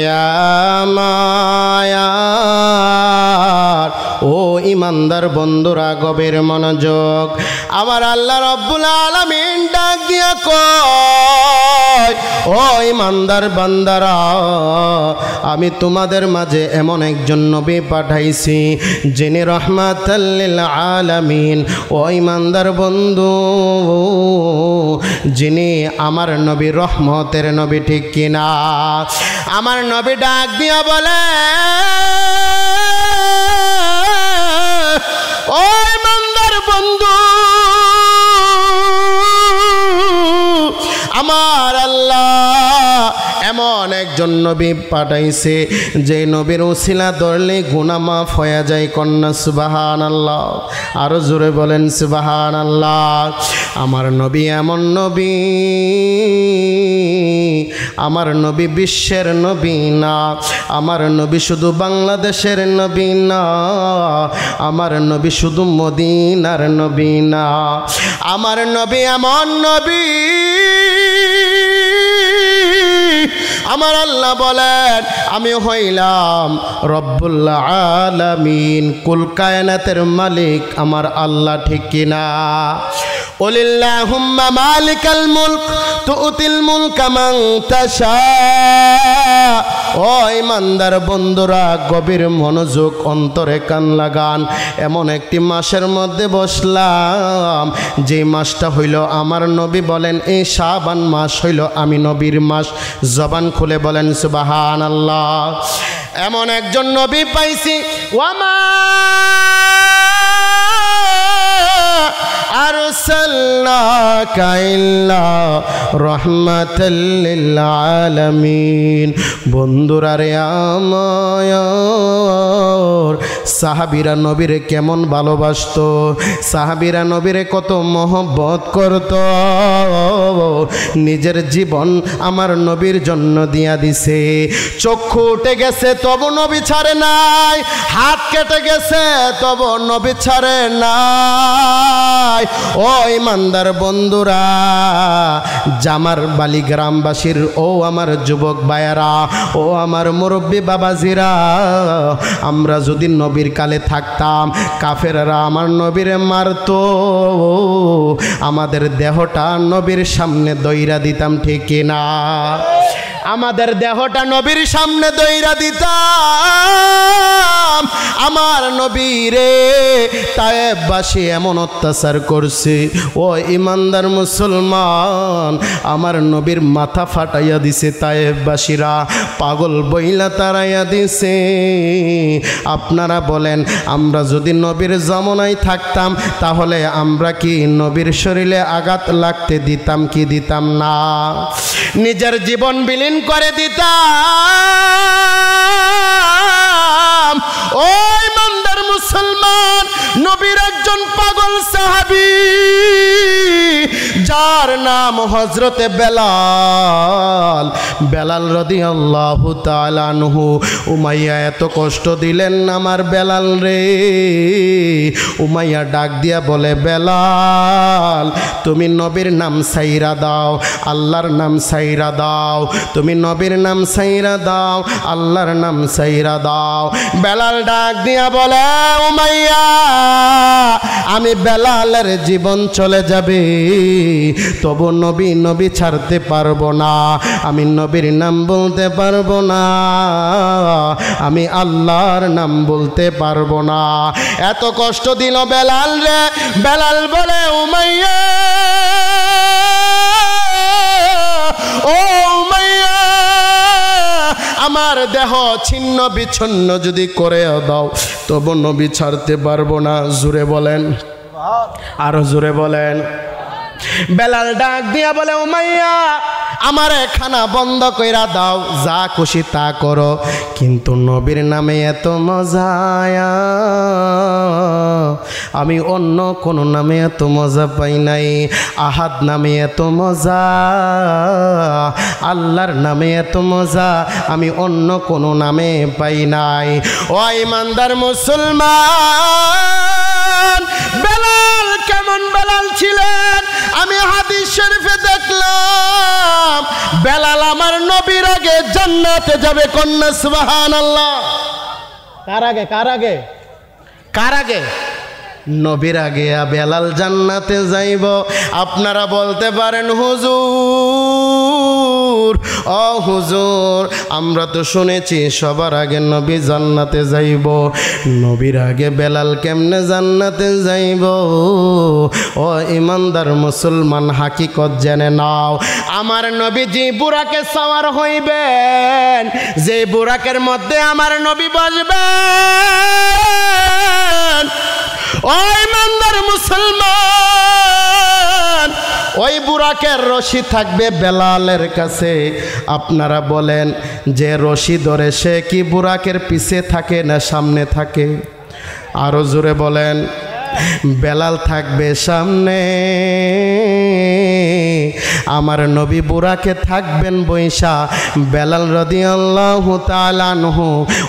আমার ও ইমানদার বন্ধুরা গভীর মনোযোগ আমার আল্লাহ রাব্বুল আলামিন ডাক দিয়া কয় ও ইমানদার বান্দারা আমি তোমাদের মাঝে এমন একজন নবী পাঠাইছি যিনি রহমাতাল লিল আলামিন ও ইমানদার বন্ধু যিনি আমার নবী রহমতের নবী ঠিক কিনা আমার নবী ডাক দিয়া বলে ও ইমানদার বন্ধু আমার আল্লাহ এমন একজন নবী পাঠাইছে যে নবীর উসিলা ধরলে গুনাহ মাফ হয়ে যায় কন্যা সুবহানাল্লাহ আরো জোরে বলেন সুবহানাল্লাহ আমার নবী এমন নবী আমার নবী বিশ্বের নবী না আমার নবী শুধু বাংলাদেশের নবী না আমার নবী শুধু মদিনার নবী না আমার নবী এমন নবী আমার আল্লাহ বলেন আমি হইলাম রব্বুল আলামিন কুল কায়নাতের মালিক আমার আল্লাহ ঠিক কিনা ওলিল্লাহুম্মা মালিকাল মুলক তুতিল মুলকা মান তাশা ও ইমানদার বন্ধুরা গভীর মনোযোগ অন্তরে কান লাগান এমন একটি মাসের মধ্যে বসলাম যে মাসটা হইল আমার নবী বলেন এই শাবান মাস হইল আমি নবীর মাস জবান খুলে বলেন সুবহানাল্লাহ এমন একজন নবী পাইছি ওয়ামা আরসালনাকা ইল্লা রাহমাতাল লিল আলামিন বন্ধুরা রে আমার সাহাবীরা নবীরে কেমন ভালোবাসতো সাহাবীরা নবীরে কত মহব্বত করত নিজের জীবন আমার নবীর জন্য দিয়া দিছে চক্ষু উঠে গেছে তবু নবী ছাড়ে নাই হাত কেটে গেছে তবু নবী ছাড়ে নাই ও ইমানদার বন্ধুরা জামার বালি গ্রামবাসীর ও আমার যুবক ভাইয়েরা ও আমার মুরব্বী বাবাজিরা আমরা যদি নবীর কালে থাকতাম কাফেররা আমার নবীরে মারতো আমাদের দেহটা নবীর সামনে দইরা দিতাম ঠিক না আমাদের দেহটা নবীর সামনে দইরা দিতাম আমার নবীরে তায়েববাসী এমন অত্যাচার করছে ও ইমানদার মুসলমান আমার নবীর মাথা ফাটাইয়া দিছে তায়েববাসীরা পাগল বইলা তারাইয়া দিছে আপনারা বলেন আমরা যদি নবীর জামানায় থাকতাম তাহলে আমরা কি নবীর শরীরে আঘাত লাগতে দিতাম কি দিতাম না নিজের জীবন বিলীন করে দিতাম ও ইমানদার মুসলমান নবীর একজন পাগল সাহাবী যার নাম হযরতে বেলাল বেলাল রাদিয়াল্লাহু তাআলা আনহু উমাইয়া এত কষ্ট দিলেন আমার বেলাল রে উমাইয়া ডাক দিয়া বলে বেলাল তুমি নবীর নাম সাইরা দাও আল্লাহর নাম সাইরা দাও তুমি নবীর নাম সাইরা দাও আল্লাহর নাম সাইরা দাও বেলাল ডাক দিয়া বলে উমাইয়া আমি বেলালের জীবন চলে যাবে তবু নবী নবী ছাড়তে পারবো না আমি নবীর নাম বলতে পারবো না আমি আল্লাহর নাম বলতে পারবো না এত কষ্ট দিল বেলাল রে বেলাল বলে উমাইয়া ও উমাইয়া আমার দেহ ছিন্ন বিচ্ছিন্ন যদি করে দাও তবু নবী ছাড়তে পারবো না। জোরে বলেন, আরো জোরে বলেন। বেলাল ডাক দিয়া বলে উমাইয়া আমারে খানা বন্ধ কইরা দাও, যা খুশি তা করো, কিন্তু নবীর নামে এত মজা আমি অন্য কোন নামে এত মজা পাই নাই। আহাদ নামে এত মজা, আল্লাহর নামে এত মজা আমি অন্য কোন নামে পাই নাই। ও ইমানদার মুসলমান, বেলাল কেমন বেলাল ছিলেন আমি হাদিস শরীফে দেখলাম। বেলাল আমার নবীর আগে জান্নাতে যাবে, কন্যা সুবহানাল্লাহ। কার আগে? কার আগে? কার আগে? নবীর আগে বেলাল জান্নাতে যাইব। আপনারা বলতে পারেন হুজুর, ও হুজুর আমরা তো শুনেছি সবার আগে নবী জান্নাতে যাইব, নবীর আগে বেলাল কেমনে জান্নাতে যাইব? ও ইমানদার মুসলমান, হাকিকত জেনে নাও। আমার নবীজি বুরাকে সওয়ার হইবেন, যে বুরাকের মধ্যে আমার নবী বসবেন। ও ইমানদার মুসলমান, ওই বুরাকের রশি থাকবে বেলালের কাছে। আপনারা বলেন যে রশি ধরে সে কি বুরাকের পিছে থাকে না সামনে থাকে? আরো জোরে বলেন। বেলাল থাকবে সামনে, আমার নবী বুরাকে থাকবেন বৈশা। বেলাল রাদিয়াল্লাহু তাআলা আনহু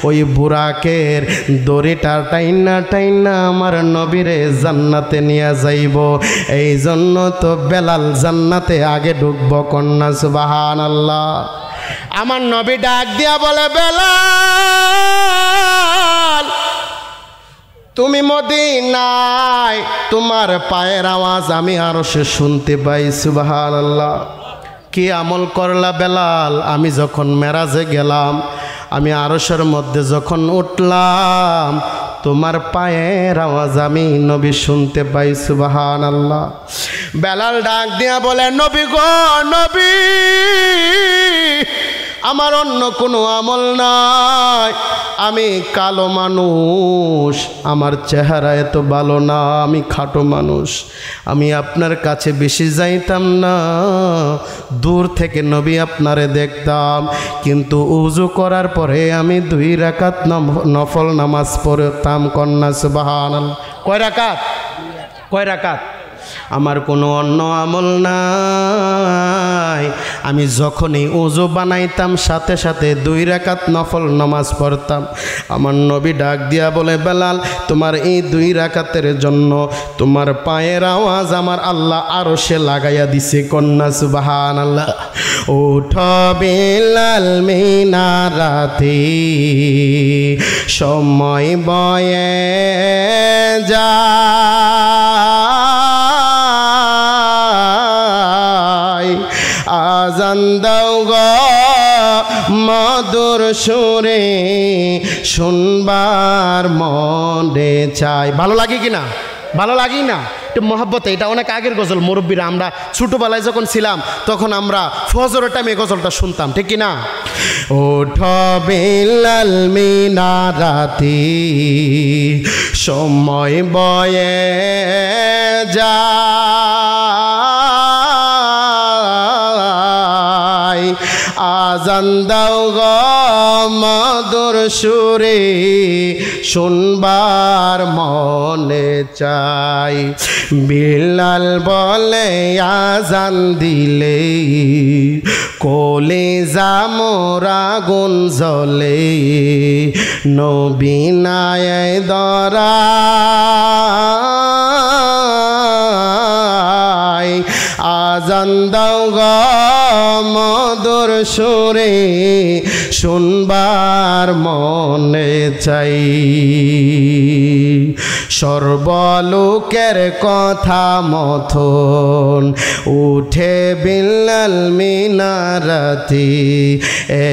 ওই বুরাকের দড়িটা টাইনা টাইনা আমার নবীরে জান্নাতে নিয়ে যাইব। এই জন্য তো বেলাল জান্নাতে আগে ঢুকব, কন্যা সুবহানাল্লাহ। আমার নবী ডাক দিয়া বলে বেলাল তুমি মদিনায়, তোমার পায়ের আওয়াজ আমি আরশে শুনতে পাই। সুবহানাল্লাহ। কি আমল করলা বেলাল? আমি যখন মেরাজে গেলাম, আমি আরশের মধ্যে যখন উঠলাম, তোমার পায়ের আওয়াজ আমি নবী শুনতে পাই। সুবহানাল্লাহ। বেলাল ডাক দিয়া বলে নবী গো নবী, আমার অন্য কোনো আমল নাই, আমি কালো মানুষ, আমার চেহারা এত ভালো না, আমি খাটো মানুষ, আমি আপনার কাছে বেশি যাইতাম না, দূর থেকে নবী আপনারে দেখতাম, কিন্তু উজু করার পরে আমি 2 রাকাত নফল নামাজ পড়তাম। কন্যা সুবহানাল্লাহ। কয় রাকাত? কয় রাকাত? আমার কোনো অন্য আমল নাই, আমি যখনই ওযু বানাইতাম সাথে সাথে 2 রাকাত নফল নামাজ পড়তাম। আমার নবী ডাক দিয়া বলে বেলাল তোমার এই 2 রাকাতের জন্য তোমার পায়ের আওয়াজ আমার আল্লাহ আরশে লাগাইয়া দিছে। কন্যা সুবহানাল্লাহ। উঠ বেলাল মিনারাতে সময় বয়ে যা, আজান দাও গো মধুর সুরে শুনবার মনে চাই। ভালো লাগে কি না? ভালো লাগে না? একটু মহব্বতে, এটা অনেক আগের গজল। মুরব্বীরা আমরা ছোটোবেলায় যখন ছিলাম তখন আমরা ফজরের টাইমে এই গজলটা শুনতাম, ঠিক কি না? ওঠ বেলাল মিনারাতে সময় বয়ে যা, আজান দাও গো মধুর সুরে শুনবার মনে চাই। বেলাল বলে আজান দিলে কলিজা মোরা আগুন জ্বলে, নবী নাই দরা আজান দাও গো মধুর সুরে শুনবার মনে চাই। সর্বলোকের কথা মথন উঠে বেলাল মিনারাতে,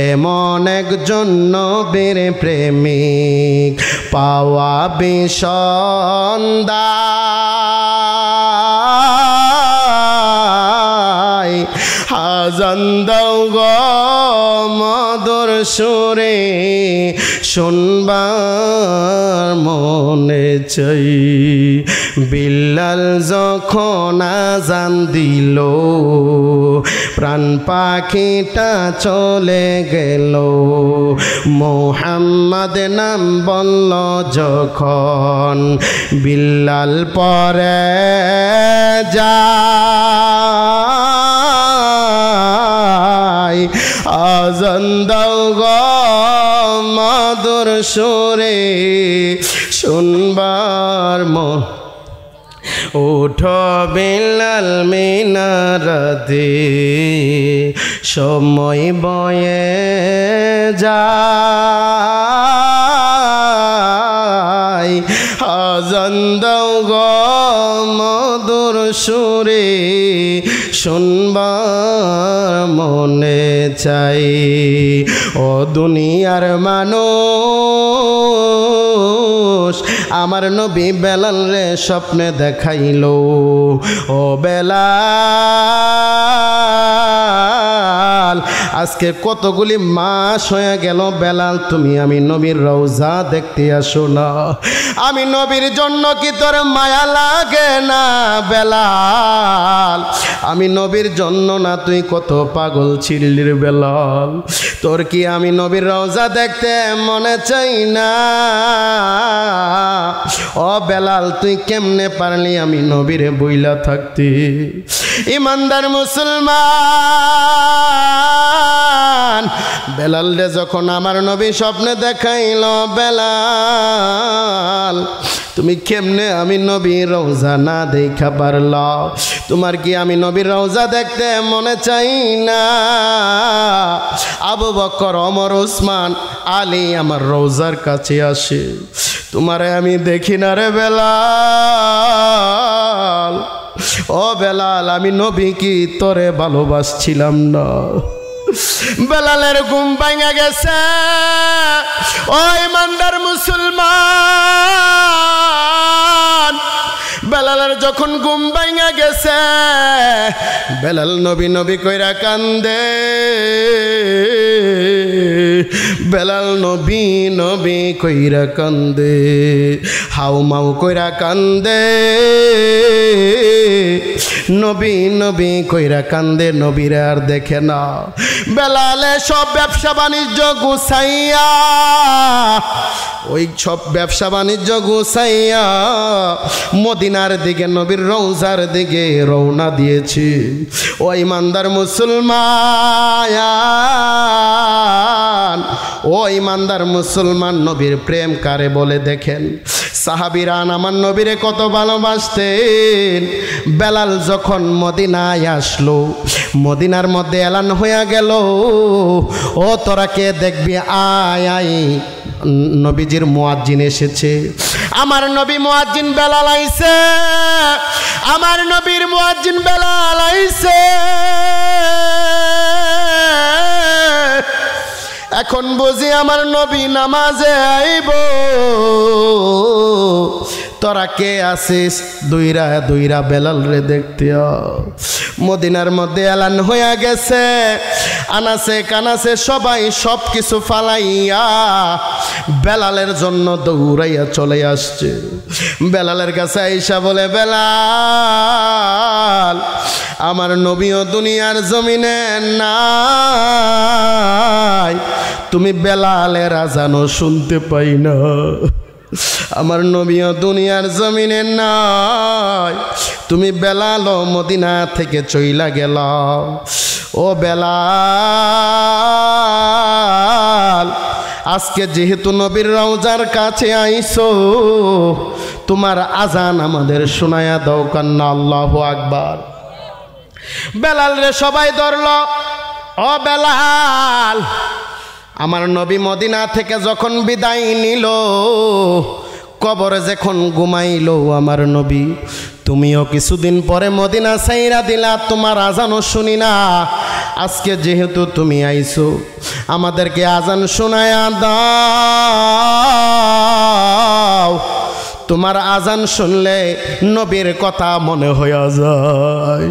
এমন একজন নবীর প্রেমিক পাওয়া বিসন্দায়। আজান দাও গো মধুর সুরে শুনবার মনে চাই বিল্লাল যখন আজান দিল প্রাণ পাখিটা চলে গেল মুহাম্মদ নাম বলল যখন বিল্লাল পরে যায় আজান দাও গো মধুর সুরে শুনবার মন উঠো বিল্লাল মিনারাতে সময় বয়ে যায় আজান দাও গো মধুর সুরে শুনবার মনে চাই ও দুনিয়ার মানুষ আমার নবী বেলাল রে স্বপ্নে দেখাইলো ও বেলাল আজকে কতগুলি মাস হয়ে গেল বেলাল তুমি আমি নবীর রওজা দেখতে আসো না আমি নবীর জন্য কি তোর মায়া লাগে না বেলাল আমি নবীর জন্য না তুই কত পাগল ছিলির বেলাল তোর কি আমি নবীর রওজা দেখতে মনে চাই না ও বেলাল তুই কেমনে পারলি আমি নবীরে বইলা থাকতে ইমানদার মুসলমান বেলাল রে যখন আমার নবী স্বপ্নে দেখাইল বেলাল তুমি কেমনে আমি নবীর রওজা না দেখা পারলা তোমার কি আমি নবীর রওজা দেখতে মনে চাই না আবু বকর ওমর ওসমান আলী আমার রওজার কাছে আসে তোমারে আমি দেখি না রে বেলাল ও বেলাল আমি নবী কি তোরে ভালোবাসছিলাম না বেলালের ঘুম ভাঙা গেছে ও ইমানদার মুসলমান বেলালের যখন ঘুম ভাঙা গেছে বেলাল নবী নবী কইরা কান্দে বেলাল নবী নবী কইরা কান্দে হাউ মাউ কইরা কান্দে নবী নবী কইরা কান্দে নবীর আর দেখে না বেলালে সব ব্যবসা বাণিজ্য গুছাইয়া ওই সব ব্যবসা বাণিজ্য গুছাইয়া মদিনার দিকে নবীর রওজার দিকে রওনা দিয়েছি ও ইমানদার মুসলমান ও ইমানদার মুসলমান নবীর প্রেম কারে বলে দেখেন সাহাবীরা আমার নবীরে কত ভালোবাসতেন বেলাল যখন মদিনায় আসলো মদিনার মধ্যে এলান হয়ে গেল ও তোরা কে দেখবি আয় আয় নবীজির মুয়াজ্জিন এসেছে আমার নবী মুয়াজ্জিন বেলাল আইছে আমার নবীর মুয়াজ্জিন বেলাল আইছে এখন বুঝি আমার নবী নামাজে আইব তোরা কে আসিস দুইরা দুইরা বেলাল রে দেখতে মদিনার মধ্যে এলান হয়ে গেছে আনাসে কানাসে সবাই সব কিছু ফালাইয়া বেলালের জন্য দৌড়াইয়া চলে আসছে বেলালের কাছে আইসা বলে বেলাল আমার নবীও দুনিয়ার জমিনে নাই তুমি বেলালের আজানও শুনতে পাই না আমার নবীও দুনিয়ার জমিনে নাই তুমি বেলাল মদিনা থেকে চইলা গেল ও বেলাল আজকে যেহেতু নবীর রওজার কাছে আইছো তোমার আজান আমাদের শোনায়া দাও কান্না আল্লাহু আকবার বেলাল রে সবাই ধরল ও বেলাল আমার নবী মদিনা থেকে যখন বিদায় নিল কবরে যখন ঘুমাইলো আমার নবী তুমিও কিছুদিন পরে মদিনা ছাইরা দিলা তোমার আজানও শুনি না আজকে যেহেতু তুমি আইছো আমাদেরকে আজান শোনায়া দাও তোমার আজান শুনলে নবীর কথা মনে হইয়া যায়।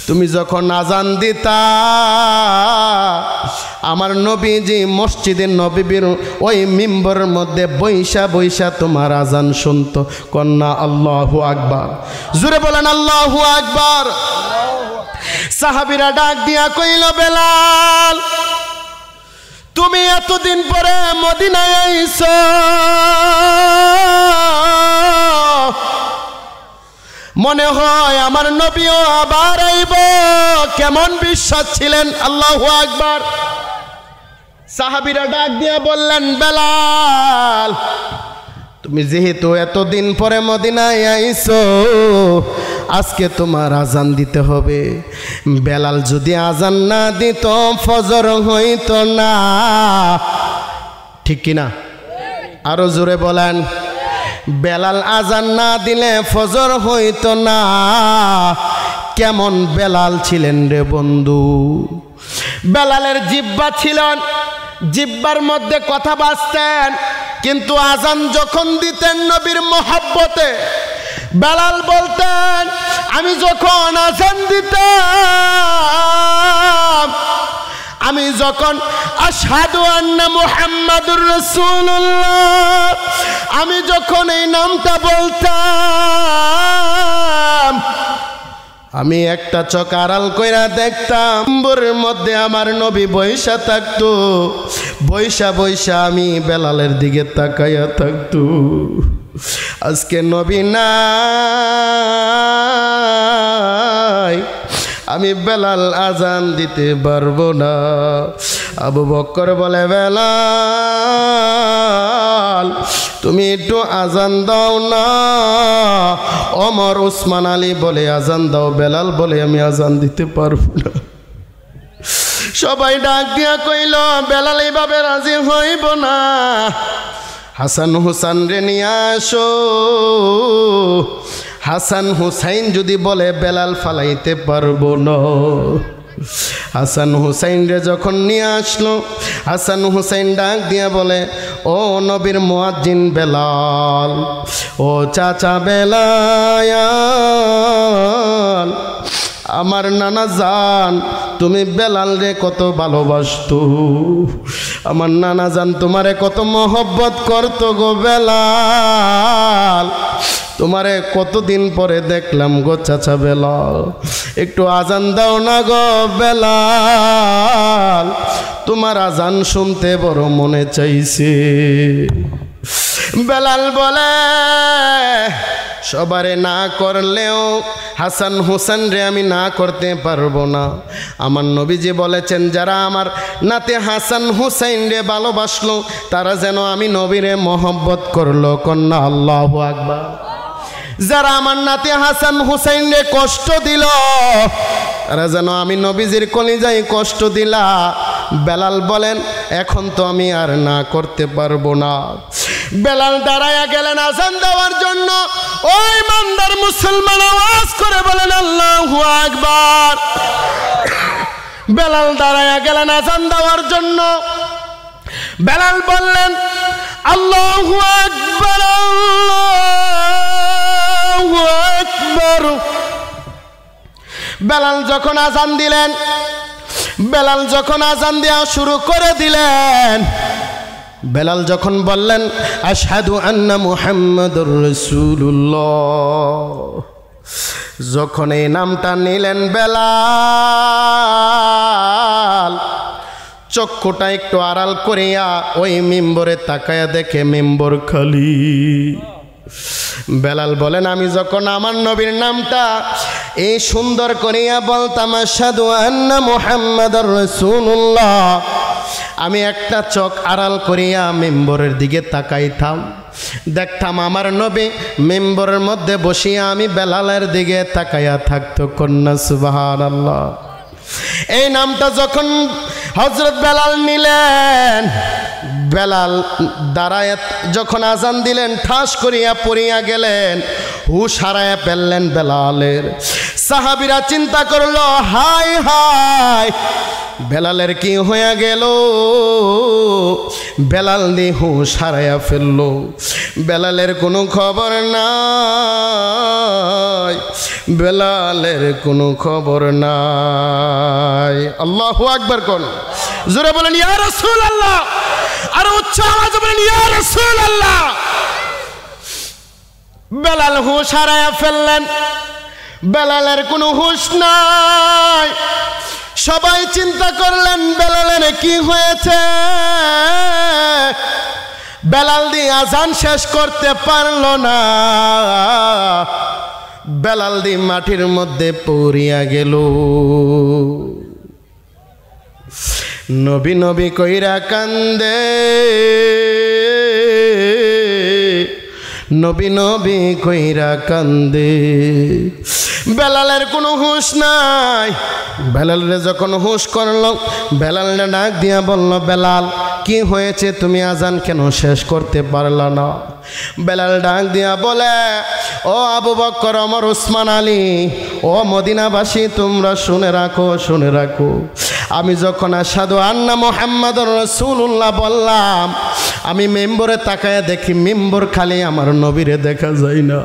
তুমি যখন আজান দিতা আমার নবীজি মসজিদে নববীর ওই মিম্বরের মধ্যে বৈশা বৈশা তোমার আজান শুনতো। কন্যা আল্লাহু আকবার, জোরে বলেন আল্লাহু আকবার। সাহাবীরা ডাক দিয়া কইল, বেলাল তুমি এতদিন পরে মদিনায় আইছো, মনে হয় আমার নবীও আবার আইব। কেমন বিশ্বাস ছিলেন, আল্লাহু আকবার। সাহাবীরা ডাক দিয়া বললেন, বেলাল তুমি যেহেতু এতদিন পরে মদিনায় আইছো, আজকে তোমার আজান দিতে হবে। বেলাল যদি আজান না দিত ফজর হইতো না, ঠিক কিনা? আরো জোরে বলেন। বেলাল আজান না দিলে ফজর হইতো না। কেমন বেলাল ছিলেন রে বন্ধু। বেলালের জিহ্বা ছিলেন, জিহ্বার মধ্যে কথা বাজতেন, কিন্তু আজান যখন দিতেন নবীর মহব্বতে, বেলাল বলতেন আমি যখন আজান দিতাম, আমি যখন আশহাদু আন্না মুহাম্মাদুর রাসূলুল্লাহ, আমি যখন এই নামটা বলতাম, আমি একটা চোখ আড়াল কইরা দেখতাম মিম্বরের মধ্যে আমার নবী বৈশা থাকতো। বৈশা বৈশা আমি বেলালের দিকে তাকাইয়া থাকতো। আজকে নবী নাই, আমি বেলাল আজান দিতে পারবো না। আবু বকর বলে, বেলাল তুমি একটু আজান দাও না। ওমর ওসমান আলী বলে আজান দাও। বেলাল বলে আমি আজান দিতে পারবো না। সবাই ডাক দিয়া কইল, বেলাল এইভাবে রাজি হইব না, হাসান হুসাইন রে নিয়ে আসো। হাসান হুসাইন যদি বলে বেলাল ফালাইতে পারবো না। হাসান হুসাইন রে যখন নিয়ে আসলো, হাসান হুসাইন ডাক দিয়া বলে, ও নবীর মুয়াজ্জিন বেলাল, ও চাচা বেলাল, আমার নানা জান তুমি বেলাল রে কত ভালোবাসতো, আমার নানা জান তোমারে কত মহব্বত করতো গো বেলাল, তোমারে কতদিন পরে দেখলাম গো চাচা বেলাল, একটু আজান দাও না গো বেলাল, তোমার আজান শুনতে বড় মনে চাইছে। বেলাল বলে, সবারে না করলেও হাসান হুসেন রে আমি না করতে পারবো না। আমার নবীজি বলেছেন, যারা আমার নাতে হাসান হুসাইন রে ভালোবাসলো তারা যেন আমি নবীরে মহব্বত করলো। কন্যা আল্লাহু আকবার। যারা আমার নাতি হাসান হুসাইন রে কষ্ট দিল তারা যেন আমি নবীজির কলিজায় কষ্ট দিলা। বেলাল বলেন, এখন তো আমি আর না করতে পারবো না। বেলাল দাঁড়ায়া গেলেন আজান দেওয়ার জন্য। ওই ইমানদার মুসলমান আওয়াজ করে বলেন আল্লাহু আকবার। বেলাল দাঁড়ায়া গেলেন আজান দেওয়ার জন্য। বেলাল বললেন, আল্লাহু আকবার, আল্লাহু আকবার। বেলাল যখন আজান দিলেন, বেলাল যখন আজান দেওয়া শুরু করে দিলেন, বেলাল যখন বললেন আশহাদু আন্না মুহাম্মাদুর রাসূলুল্লাহ, যখন এই নামটা নিলেন বেলাল চক্ষুটা একটু আড়াল করিয়া ওই মিম্বরে তাকায়া দেখে মিম্বর খালি। বেলাল বলেন, আমি যখন আমার নবীর নামটা এই সুন্দর করিয়া বলতাম আশহাদু আন্না মুহাম্মাদুর রাসূলুল্লাহ, আমি একটা চোখ আড়াল করিয়া মেম্বরের দিকে তাকাইতাম, দেখতাম আমার নবী মেম্বরের মধ্যে বসিয়া আমি বেলালের দিকে তাকাইয়া থাকতো। কন্যা সুবহানাল্লাহ। এই নামটা যখন হযরত বেলাল নিলেন, বেলাল দাঁড়ায় যখন আজান দিলেন ঠাস করিয়া পড়িয়া গেলেন, হুশ হারায়া ফেললেন বেলালের। সাহাবীরা চিন্তা করলো, হায় হায় বেলালের কি হয়ে গেল? বেলাল দি হুঁশ হারায়া ফেলল। বেলালের কোনো খবর নাই, বেলালের কোনো খবর নাই। আল্লাহু আকবার কোন জোরে বলেন ইয়া রাসূলুল্লাহ, আর উচ্চ আওয়াজে বলেন ইয়া রাসূলুল্লাহ। বেলাল হুঁশ হারায়া ফেললেন, বেলালের কোনো হুঁশ নাই। সবাই চিন্তা করলেন বেলালের কি হয়েছে? বেলাল দি আজান শেষ করতে পারল না, বেলাল দি মাটির মধ্যে পড়িয়া গেল। নবী নবী কইরা কান্দে, নবী নবী কইরা কান্দে। বেলালের কোনো হুঁশ নাই। বেলালের যখন হুঁশ করল, বেলালটা ডাক দিয়া বলল, বেলাল কি হয়েছে, তুমি আজান কেন শেষ করতে পারলা না? বেলাল ডাক দিয়া বলে, ও আবু বকর, ওমর, উসমান, আলী, ও মদিনাবাসী, তোমরা শুনে রাখো, শুনে রাখো। আমি যখন আশহাদু আন্না মুহাম্মাদুর রাসূলুল্লাহ বললাম, আমি মেম্বরে তাকায় দেখি মেম্বর খালি, আমার নবীরে দেখা যায় না।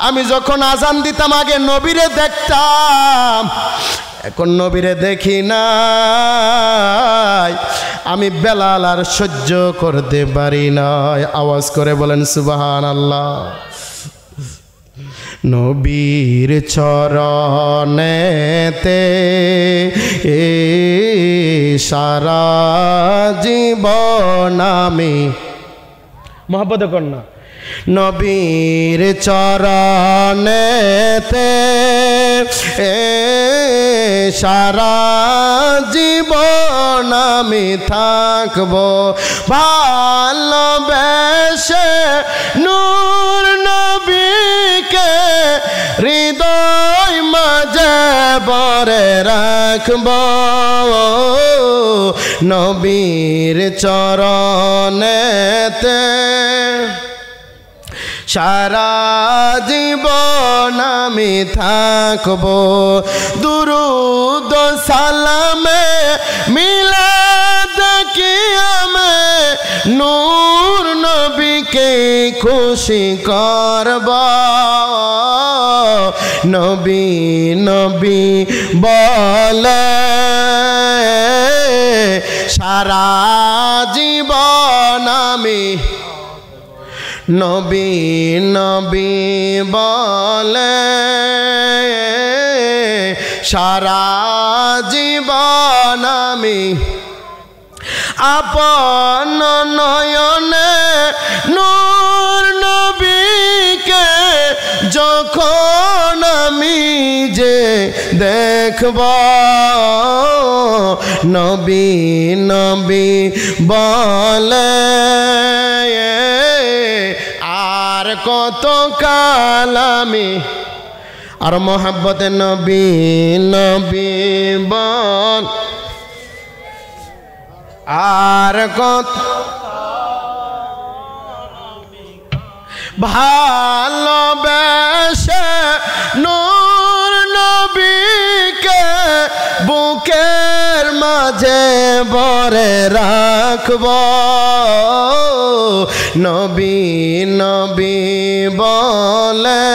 আমি যখন আজান দিতাম আগে নবীরে দেখতাম, এখন নবীরে দেখি নাই। আমি বেলাল আর সহ্য করতে পারি না। আওয়াজ করে বলেন সুবহানাল্লাহ। নবীর চরণেতে সারা জীবন আমি, মহব্বত কন্যা, নবীর চরণেতে সারা জীবন আমি থাকবো ভালোবেসে, নূর নবীকে হৃদয় মাঝে ভরে রাখবো, নবীর চরণেতে সারা জীবন আমি থাকবো। দুরুদ সালামে মিলাদ কিয়ামে নূর নবীকে খুশি করব, নবী নবী বলে সারা জীবন আমি, নবী নবী বলে সারা জীবন আমি, আপন নয়নে নূর নবীকে যখন আমি যে দেখব, নবী নবী বলে আর কত কাল আমি, আর মোহাব্বতে নবী নবী বল, আর কত ভালোবেসে নূর নবীকে বুকের মাঝে ভরে রাখব, নবী নবী বলে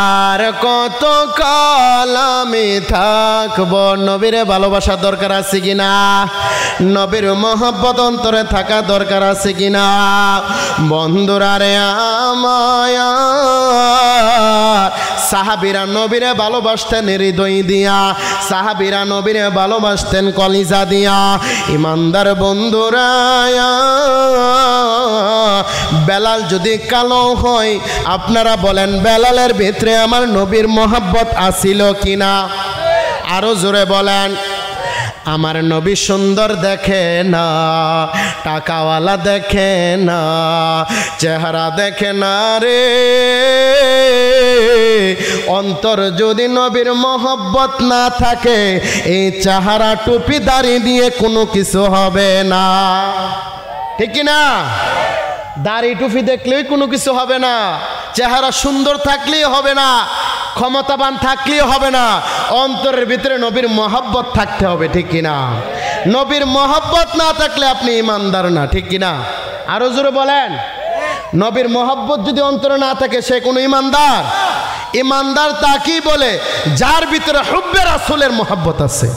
আর কত কাল আমি থাকব। নবীরে ভালোবাসা দরকার আছে কিনা? নবীর মহব্বত অন্তরে থাকা দরকার আছে কিনা? বন্ধুরা রে আমায়, সাহাবীরা নবীরে ভালোবাসতেন হৃদয় দিয়া, সাহাবীরা নবীরে ভালোবাসতেন কলিজা দিয়া। ইমানদার বন্ধুরা, বেলাল যদি কালো হয়, আপনারা বলেন বেলালের ভিতরে আমার নবীর মহব্বত আসিল কিনা? আরো জোরে বলেন। আমার নবী সুন্দর দেখে না, টাকাওয়ালা দেখে না, চেহারা দেখে না রে। অন্তর যদি নবীর মহব্বত না থাকে, এই চেহারা টুপি দাড়ি দিয়ে কোনো কিছু হবে না, ঠিক কি না? দাড়ি টুপি দেখলেই কোনো কিছু হবে না, চেহারা সুন্দর থাকলেই হবে না। ক্ষমতাবান থাকলেও হবে না, অন্তরের ভিতরে নবীর মহব্বত থাকতে হবে, ঠিক কিনা? নবীর মহব্বত না থাকলে আপনি ইমানদার না, ঠিক কিনা? আরো জোরে বলেন। নবীর মহব্বত যদি অন্তরে না থাকে সে কোনো ইমানদার? ইমানদার তাকেই বলে যার ভিতরে হুব্বে রাসূলের মহব্বত আছে।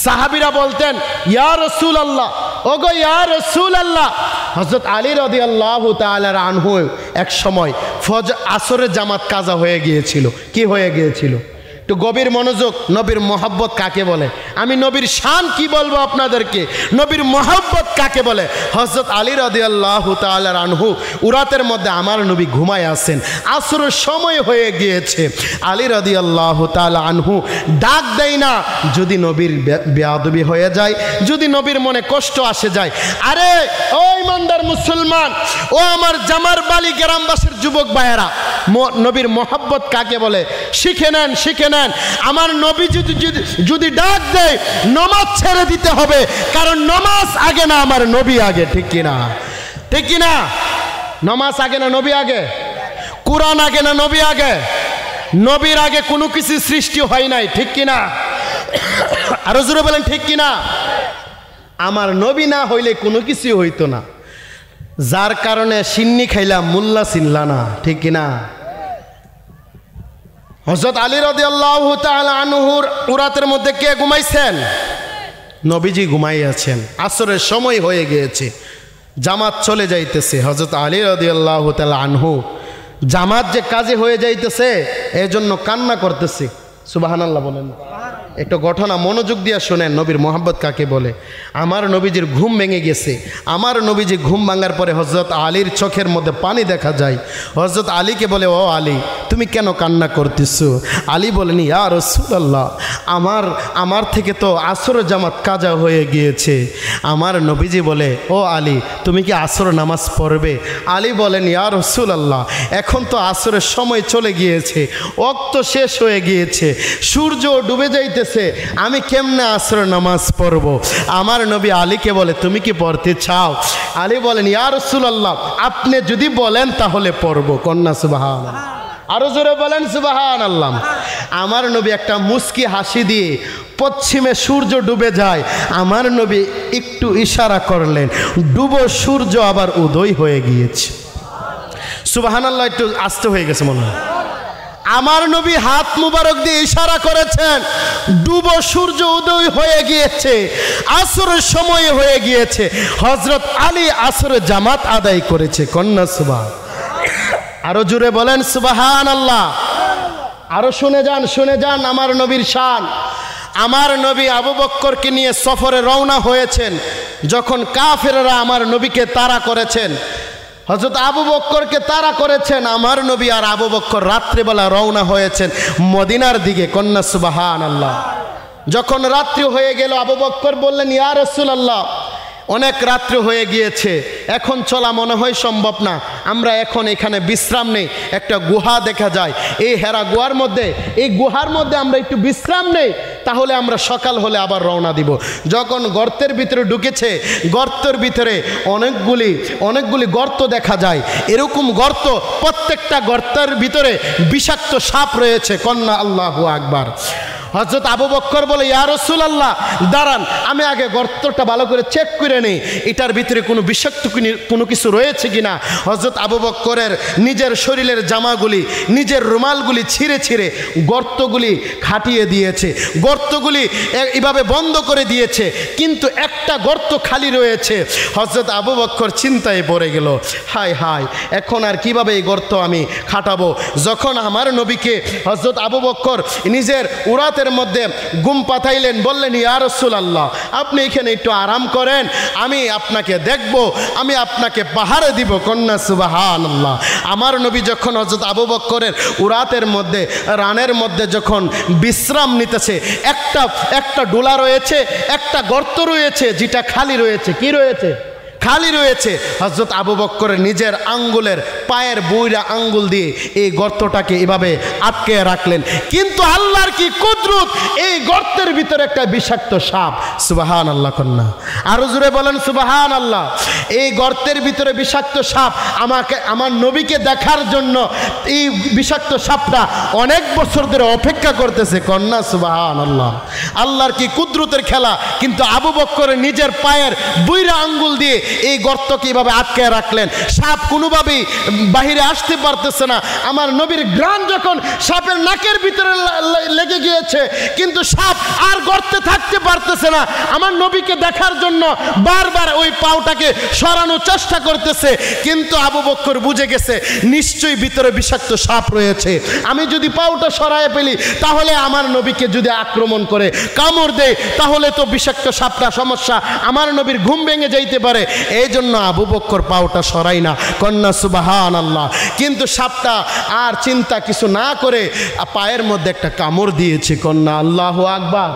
সাহাবীরা বলতেন ইয়া রাসূলুল্লাহ, ওগো ইয়া রাসূলুল্লাহ। হযরত আলী রাদিয়াল্লাহু তাআলা আনহু এক সময় আসরের জামাত কাজা হয়ে গিয়েছিল। কি হয়ে গিয়েছিল? একটু গভীর মনোযোগ। নবীর মহব্বত কাকে বলে? আমি নবীর শান কি বলবো আপনাদেরকে, নবীর মহব্বত কাকে বলে। হযরত আলী রাদিয়াল্লাহু তাআলা আনহু উরাতের মধ্যে আমার নবী ঘুমায় আছেন, আসরের সময় হয়ে গিয়েছে। আলী রাদিয়াল্লাহু তাআলা আনহু ডাক দেয় না, যদি নবীর বেয়াদবি হয়ে যায়, যদি নবীর মনে কষ্ট আসে যায়। আরে ও ইমানদার মুসলমান, ও আমার জামার বালি গ্রামবাসীর যুবক ভাইয়েরা, নবীর মহব্বত কাকে বলে শিখে নেন, শিখে নেন। আমার নবী যদি ডাক দেয় নামাজ ছেড়ে দিতে হবে, কারণ নামাজ আগে না আমার নবী আগে, ঠিক কিনা? ঠিক কিনা? নামাজ আগে না নবী আগে? কুরআন আগে না নবী আগে? নবীর আগে কোনো কিছু সৃষ্টি হয় নাই, ঠিক কিনা? আরো জোরে বলেন ঠিক কিনা? আমার নবী না হইলে কোনো কিছু হইতো না, যার কারণে সিন্নি খাইলাম মোল্লা চিনলা না, ঠিক কিনা? হযরত আলী রাদিয়াল্লাহু তাআলা আনহুর উরাতের মধ্যে কে ঘুমাইছেন? নবীজি ঘুমাই আছেন, আসরের সময় হয়ে গিয়েছে, জামাত চলে যাইতেছে। হযরত আলী রাদিয়াল্লাহু তাআলা আনহু জামাত যে কাজে হয়ে যাইতেছে এজন্য কান্না করতেছে। সুবহানাল্লাহ বলেন। একটু ঘটনা মনোযোগ দিয়ে শোনেন, নবীর মহব্বত কাকে বলে। আমার নবীজির ঘুম ভেঙে গেছে। আমার নবীজি ঘুম ভাঙার পরে হযরত আলীর চোখের মধ্যে পানি দেখা যায়। হযরত আলীকে বলে, ও আলী তুমি কেন কান্না করতেছো? আলী বলেন, ইয়া রাসূলুল্লাহ, আমার থেকে তো আসরের জামাত কাজা হয়ে গিয়েছে। আমার নবীজি বলে, ও আলী তুমি কি আসর নামাজ পড়বে? আলী বলেন, ইয়া রাসূলুল্লাহ, এখন তো আসরের সময় চলে গিয়েছে, ওয়াক্ত শেষ হয়ে গিয়েছে, সূর্য ডুবে যাইতেছে, আমি কেমনে আসর নামাজ পড়ব? আমার নবী আলীকে বলে, তুমি কি পড়তে চাও? আলী বলেন, ইয়া রাসূলুল্লাহ আপনি যদি বলেন তাহলে পড়ব। কন্যা সুবহানাল্লাহ, আরো জোরে বলেন সুবহানাল্লাহ। আমার নবী একটা মুস্কি হাসি দিয়ে, পশ্চিমে সূর্য ডুবে যায়, আমার নবী একটু ইশারা করলেন, ডুবো সূর্য আবার উদয় হয়ে গিয়েছে। সুবহানাল্লাহ, একটু আস্তে হয়ে গেছে মনে হয়। আমার নবী হাত মুবারক দিয়ে ইশারা করেছেন, ডুবো সূর্য উদয় হয়ে গিয়েছে, আসরের সময় হয়ে গিয়েছে। হযরত আলী আসরের জামাত আদায় করেছে। কন্যা সুবহান, আরো জোরে বলেন সুবহানাল্লাহ। আরো শুনে যান, শুনে যান আমার নবীর শান। আমার নবী আবু বকরকে নিয়ে সফরে রওনা হয়েছেন। যখন কাফেররা আমার নবীকে তাড়া করেছেন, হযরত আবু বকরকে তাড়া করেছেন, আমার নবী আর আবু বকর রাত্রিবেলা রওনা হয়েছেন মদিনার দিকে। কন্যা সুবহানাল্লাহ। যখন রাত্রি হয়ে গেল, আবু বকর বললেন, ইয়া রাসূলুল্লাহ অনেক রাত্রি হয়ে গিয়েছে, এখন চলা মনে হয় সম্ভব না, আমরা এখন এখানে বিশ্রাম নেই। একটা গুহা দেখা যায়, এই হেরা গুহার মধ্যে, এই গুহার মধ্যে আমরা একটু বিশ্রাম নেই, তাহলে আমরা সকাল হলে আবার রওনা দিব। যখন গর্তের ভিতরে ঢুকেছে, গর্তের ভিতরে অনেকগুলি গর্ত দেখা যায়। এরকম গর্ত, প্রত্যেকটা গর্তের ভিতরে বিষাক্ত সাপ রয়েছে। কন্যা আল্লাহু আকবার। হযরত আবু বকর বলে, ইয়া রাসূলুল্লাহ দাঁড়ান, আমি আগে গর্তটা ভালো করে চেক করে নেই, এটার ভিতরে কোনো বিষাক্ত কোনো কিছু রয়েছে কিনা। হযরত আবু বকরের নিজের শরীরের জামাগুলি, নিজের রুমালগুলি ছিঁড়ে ছিঁড়ে গর্তগুলি খাটিয়ে দিয়েছে, গর্তগুলি এইভাবে বন্ধ করে দিয়েছে, কিন্তু একটা গর্ত খালি রয়েছে। হযরত আবু বকর চিন্তায় পড়ে গেল, হায় হায়, এখন আর কিভাবে এই গর্ত আমি খাটাবো। যখন আমার নবীকে হযরত আবু বকর নিজের উরাতের মধ্যে ঘুম পাতাইলেন, বললেন, ইয়া রাসূলুল্লাহ আপনি এখানে একটু আরাম করেন, আমি আপনাকে দেখব, আমি আপনাকে পাহাড়ে দিব। কন্যা সুবহানাল্লাহ। আমার নবী যখন হযরত আবু বকরের উরাতের মধ্যে, রানের মধ্যে যখন বিশ্রাম নিতেছে, একটা ডোলা রয়েছে, একটা গর্ত রয়েছে যেটা খালি রয়েছে। কি রয়েছে? খালি রয়েছে। হযরত আবু বকর নিজের আঙ্গুলের পায়ের বুইরা আঙ্গুল দিয়ে এই গর্তটাকে এভাবে আটকে রাখলেন। কিন্তু আল্লাহর কি কুদরত, এই গর্তের ভিতরে একটা বিষাক্ত সাপ। সুবহানাল্লাহ কন্যা, আরো জোরে বলেন সুবহানাল্লাহ। এই গর্তের ভিতরে বিষাক্ত সাপ, আমার নবীকে দেখার জন্য এই বিষাক্ত সাপটা অনেক বছর ধরে অপেক্ষা করতেছে। কন্যা সুবহানাল্লাহ, আল্লাহর কি কুদরতের খেলা। কিন্তু আবু বকর নিজের পায়ের বুইরা আঙ্গুল দিয়ে এই গর্তকে এইভাবে আটকে রাখলেন। সাপ কোনোভাবেই বাহিরে আসতে পারতেছে না। আমার নবীর ঘ্রাণ যখন সাপের নাকের ভিতরে লেগে গিয়েছে, কিন্তু সাপ আর গর্তে থাকতে পারতেছে না। আমার নবীকে দেখার জন্য বারবার ওই পাওটাকে সরানোর চেষ্টা করতেছে, কিন্তু আবু বকর বুঝে গেছে নিশ্চয়ই ভিতরে বিষাক্ত সাপ রয়েছে। আমি যদি পাওটা সরায় ফেলি, তাহলে আমার নবীকে যদি আক্রমণ করে কামড় দেয়, তাহলে তো বিষাক্ত সাপটা সমস্যা, আমার নবীর ঘুম ভেঙে যাইতে পারে। এই জন্য আবু বকর পাওটা সরাই না। কন্যা সুবহানাল্লাহ। কিন্তু সাপটা আর চিন্তা কিছু না করে পায়ের মধ্যে একটা কামড় দিয়েছে। কন্যা আল্লাহু আকবার।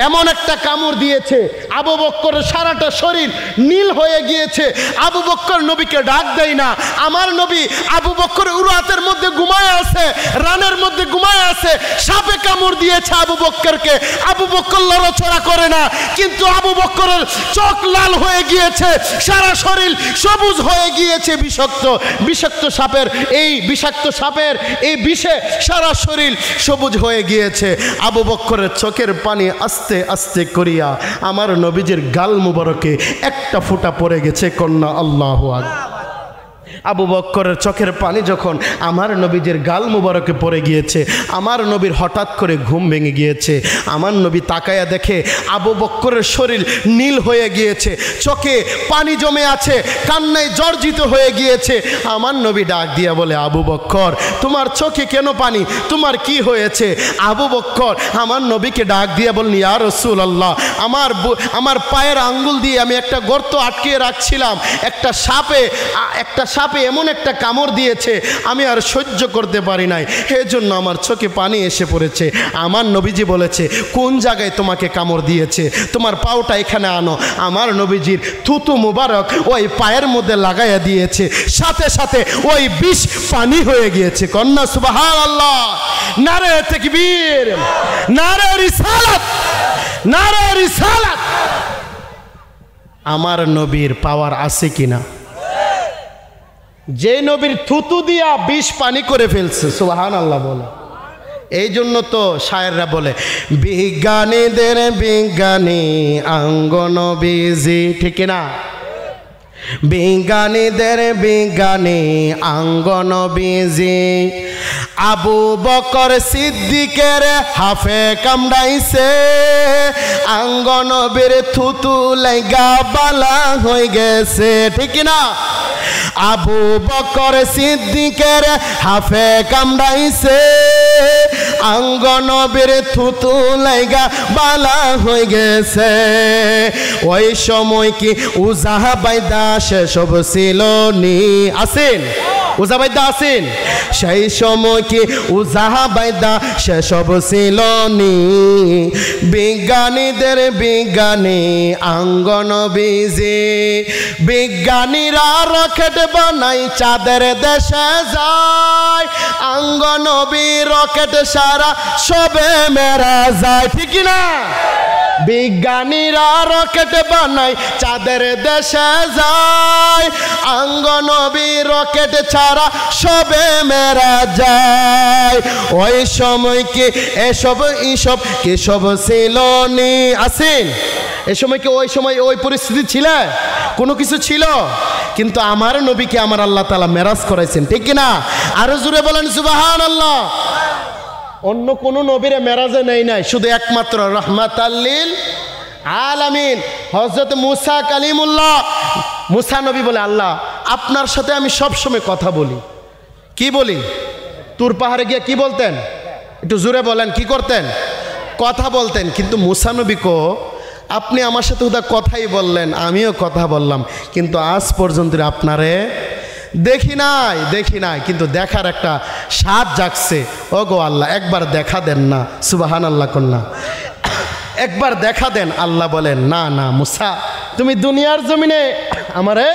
এমন একটা কামড় দিয়েছে, আবু বকরের সারাটা শরীর নীল হয়ে গিয়েছে। আবু বকর নবীকে ডাক দেয় না। আমার নবী আবু বকর উরাতের মধ্যে ঘুমায় আছে, রানের মধ্যে ঘুমায় আছে, সাপে কামড় দিয়েছে আবু বকরকে। আবু বকর লড়াচড়া করে না, কিন্তু আবু বকরের চোখ লাল হয়ে গিয়েছে, সারা শরীর সবুজ হয়ে গিয়েছে। বিষাক্ত সাপের এই বিষে সারা শরীর সবুজ হয়ে গিয়েছে। আবু বকরের চোখের পানি আস্তে আস্তে করিয়া আমার নবীজির গাল মুবারকে একটা ফোঁটা পড়ে গেছে। কন্যা আল্লাহু আকবার। আবু বকরের চোখের পানি যখন আমার নবীজির গাল মুবারকে পড়ে গিয়েছে, আমার নবীর হঠাৎ করে ঘুম ভেঙে গিয়েছে। আমার নবী তাকায়া দেখে আবু বকরের শরীর নীল হয়ে গিয়েছে, চোখে পানি জমে আছে, কান্নায় জর্জিত হয়ে গিয়েছে। আমার নবী ডাক দিয়া বলে, আবু বকর তোমার চোখে কেন পানি, তোমার কি হয়েছে? আবু বকর আমার নবীকে ডাক দিয়া বললেন, ইয়া রাসূলুল্লাহ, আমার পায়ের আঙ্গুল দিয়ে আমি একটা গর্ত আটকে রাখছিলাম, একটা সাপে এমন একটা কামড় দিয়েছে, আমি আর সহ্য করতে পারি নাই, এজন্য আমার চোখে পানি এসে পড়েছে। আমার নবীজি বলেছে, কোন জায়গায় তোমাকে কামড় দিয়েছে? তোমার পাওটা এখানে আনো। আমার নবীজির থুতু মুবারক ওই পায়ের মধ্যে লাগাইয়া দিয়েছে, সাথে সাথে ওই বিষ পানি হয়ে গিয়েছে। কন্যা সুবহানাল্লাহ। নারে তাকবীর, নারে রিসালাত, নারে রিসালাত। আমার নবীর পাওয়ার আছে কিনা? যে নবীর থুতু দিয়া বিষ পানি করে ফেলছে। সুবহানাল্লাহ বলে। এই জন্য তো শায়েররা বলে, বিজ্ঞানীদের বিজ্ঞানী অঙ্গ নবীজি, ঠিক না? বিজ্ঞানীদের বিজ্ঞানী অঙ্গ নবীজি। আবু বকর সিদ্দিকের হাফে কামড়াইছে, অঙ্গ নবীর থুতু লাইগা বালা হয়ে গেছে, ঠিক না? আবু বকর সিদ্দিকের হাফে কামড়াইছে, অঙ্গ নবীর থুতু লাইগা বালা হয়ে গেছে। ওই সময় কি উজাহা বাইদা সেসব ছিল নি? আসেন উজাবাইদা আছেন? সেই সময় কি উজাহা বাইদা সেসব ছিল নি? বিজ্ঞানীদের বিজ্ঞানী অঙ্গ নবীজি। বিজ্ঞানীরা রকেট বানাই চাঁদের দেশে যায়, অঙ্গ নবী রকেট সারা সবে মেরা যায়, ঠিক না? বিজ্ঞানীরা রকেট বানাই চাঁদের দেশে যায়, অঙ্গ নবী রকেট ছাড়া সবে মেরা যায়। ওই সময় কি এসব কি সব ছিল নি? আসেন এ সময় কি ওই পরিস্থিতি ছিল? কোনো কিছু ছিল? কিন্তু আমার নবীকে আমার আল্লাহ তাআলা মেরাজ করাইছেন, ঠিক না? আরো জোরে বলেন সুবহানাল্লাহ। অন্য কোন নবীরে মেরাজে নেই নাই, শুধু একমাত্র রাহমাতাল লিল আলামিন হযরত মুসা কালিমুল্লাহ। মুসা নবী বলে, আল্লাহ আপনার সাথে আমি সব সময় কথা বলি। কি বলি? তুর পাহাড়ে গিয়ে কি বলতেন? একটু জোরে বলেন, কি করতেন? কথা বলতেন। কিন্তু মুসা নবী কো, আপনি আমার সাথে ওটা কথাই বললেন, আমিও কথা বললাম, কিন্তু আজ পর্যন্ত আপনারে দেখি নাই, কিন্তু দেখার একটা স্বাদ জাগছে। ও গো আল্লাহ, একবার দেখা দেন না। সুবহানাল্লাহ কন্যা, একবার দেখা দেন। আল্লাহ বলেন, না মুসা, তুমি দুনিয়ার জমিনে আমারে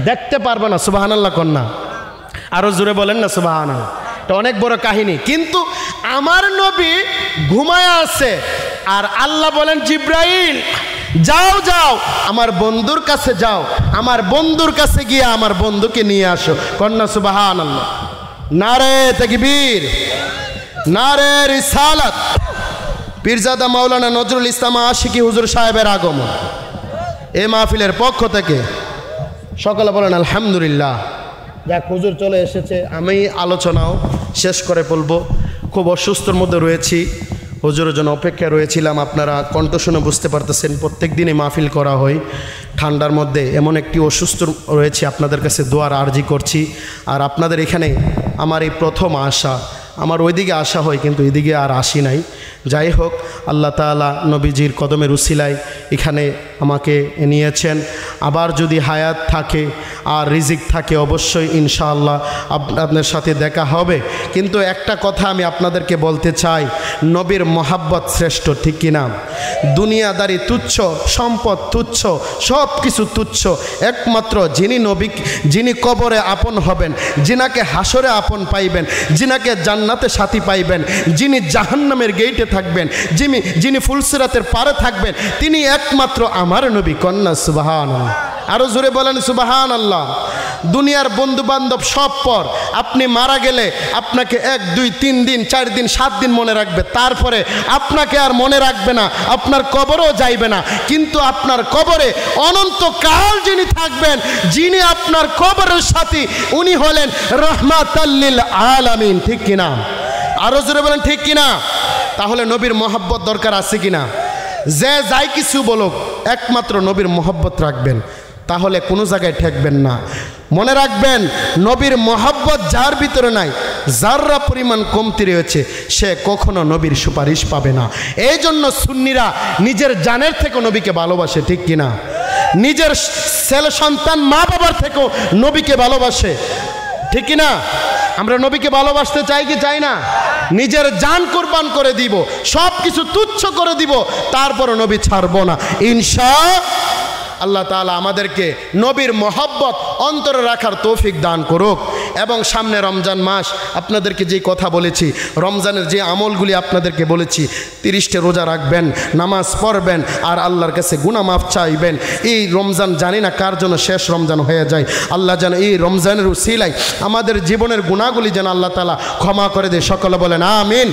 দেখতে পারবে না। সুবহানাল্লাহ কন্যা আরো জোরে বলেন না সুবহানাল্লাহ। এটা অনেক বড় কাহিনী। কিন্তু আমার নবী ঘুমায় আছে আর আল্লাহ বলেন জিব্রাইল যাও যাও আমার বন্ধুর কাছে যাও, আমার বন্ধুর কাছে গিয়ে আমার বন্ধুকে নিয়ে আসো। কন্যা সুবহানাল্লাহ। নারে তাকবীর, নারে রিসালাত। পীরজাদা মাওলানা নজরুল ইসলাম আশিকি হুজুর সাহেবের আগমন এই মাহফিলের পক্ষ থেকে সকলে বলেন আলহামদুলিল্লাহ। যাক হুজুর চলে এসেছে, আমি আলোচনাও শেষ করে বলবো। খুব অসুস্থর মধ্যে রয়েছি, হুজুরের জন্য অপেক্ষায় রয়েছিলাম। আপনারা কণ্ঠ শুনে বুঝতে পারতেছেন প্রত্যেক দিনই মাহফিল করা হয় ঠান্ডার মধ্যে। এমন একটি অসুস্থ রয়েছে, আপনাদের কাছে দোয়ার আরজি করছি। আর আপনাদের এখানে আমার এই প্রথম আসা, আমার ওইদিকে আসা হয় কিন্তু এদিকে আর আসি নাই। যাই হোক, আল্লাহ তাআলা নবীজির কদমের উসিলায় এখানে আমাকে নিয়েছেন। আবার যদি হায়াত থাকে আর রিজিক থাকে অবশ্যই ইনশাআল্লাহ আপনাদের সাথে দেখা হবে। কিন্তু একটা কথা আমি আপনাদেরকে বলতে চাই, নবীর মহাব্বত শ্রেষ্ঠ, ঠিক কিনা? দুনিয়াদারি তুচ্ছ, সম্পদ তুচ্ছ, সব কিছু তুচ্ছ। একমাত্র যিনি কবরে আপন হবেন, যিনাকে হাসরে আপন পাইবেন, যিনাকে জান্নাতে সাথী পাইবেন, যিনি জাহান্নামের গেইটে থাকবেন, যিনি ফুলসিরাতের পারে থাকবেন, তিনি একমাত্র আমার নবী। কন্যা সুবহানাল্লাহ। আরো জোরে বলেন সুবহানাল্লাহ। দুনিয়ার বন্ধু বান্ধব সব পর, আপনি মারা গেলে আপনাকে 1 2 3 দিন 4 দিন 7 দিন মনে রাখবে, তারপরে আপনাকে আর মনে রাখবে না, আপনার কবরও যাইবে না। কিন্তু আপনার কবরে অনন্তকাল যিনি থাকবেন, যিনি আপনার কবরের সাথী, উনি হলেন রাহমাতাল লিল আলামিন। ঠিক কিনা? আরো জোরে বলেন ঠিক কিনা? তাহলে নবীর মহব্বত দরকার আছে কিনা? যে যাই কিছু বলুক, একমাত্র নবীর মহব্বত রাখবেন, তাহলে কোনো জায়গায় ঠেকবেন না। মনে রাখবেন, নবীর মহব্বত যার ভিতরে নাই, যাররা পরিমাণ কমতি রয়েছে, সে কখনো নবীর সুপারিশ পাবে না। এই জন্য সুন্নিরা নিজের জানের থেকে নবীকে ভালোবাসে, ঠিক কিনা? নিজের ছেলে সন্তান মা বাবার থেকেও নবীকে ভালোবাসে, ঠিক কিনা? আমরা নবীকে ভালোবাসতে চাই কি চাই না? নিজের জান কুরবান করে দিব, সব কিছু তুচ্ছ করে দিব, তারপর নবী ছাড়বো না ইনশাআল্লাহ তাআলা। আমাদেরকে নবীর মহব্বত অন্তরে রাখার তৌফিক দান করুক। এবং সামনে রমজান মাস, আপনাদেরকে যে কথা বলেছি, রমজানের যে আমলগুলি আপনাদেরকে বলেছি, 30টা রোজা রাখবেন, নামাজ পড়বেন, আর আল্লাহর কাছে গুনাহ মাফ চাইবেন। এই রমজান জানি না কার জন্য শেষ রমজান হয়ে যায়। আল্লাহ যেন এই রমজানের উসিলায় আমাদের জীবনের গুনাহগুলি যেন আল্লাহ তাআলা ক্ষমা করে দেয়। সকলে বলেন আমিন।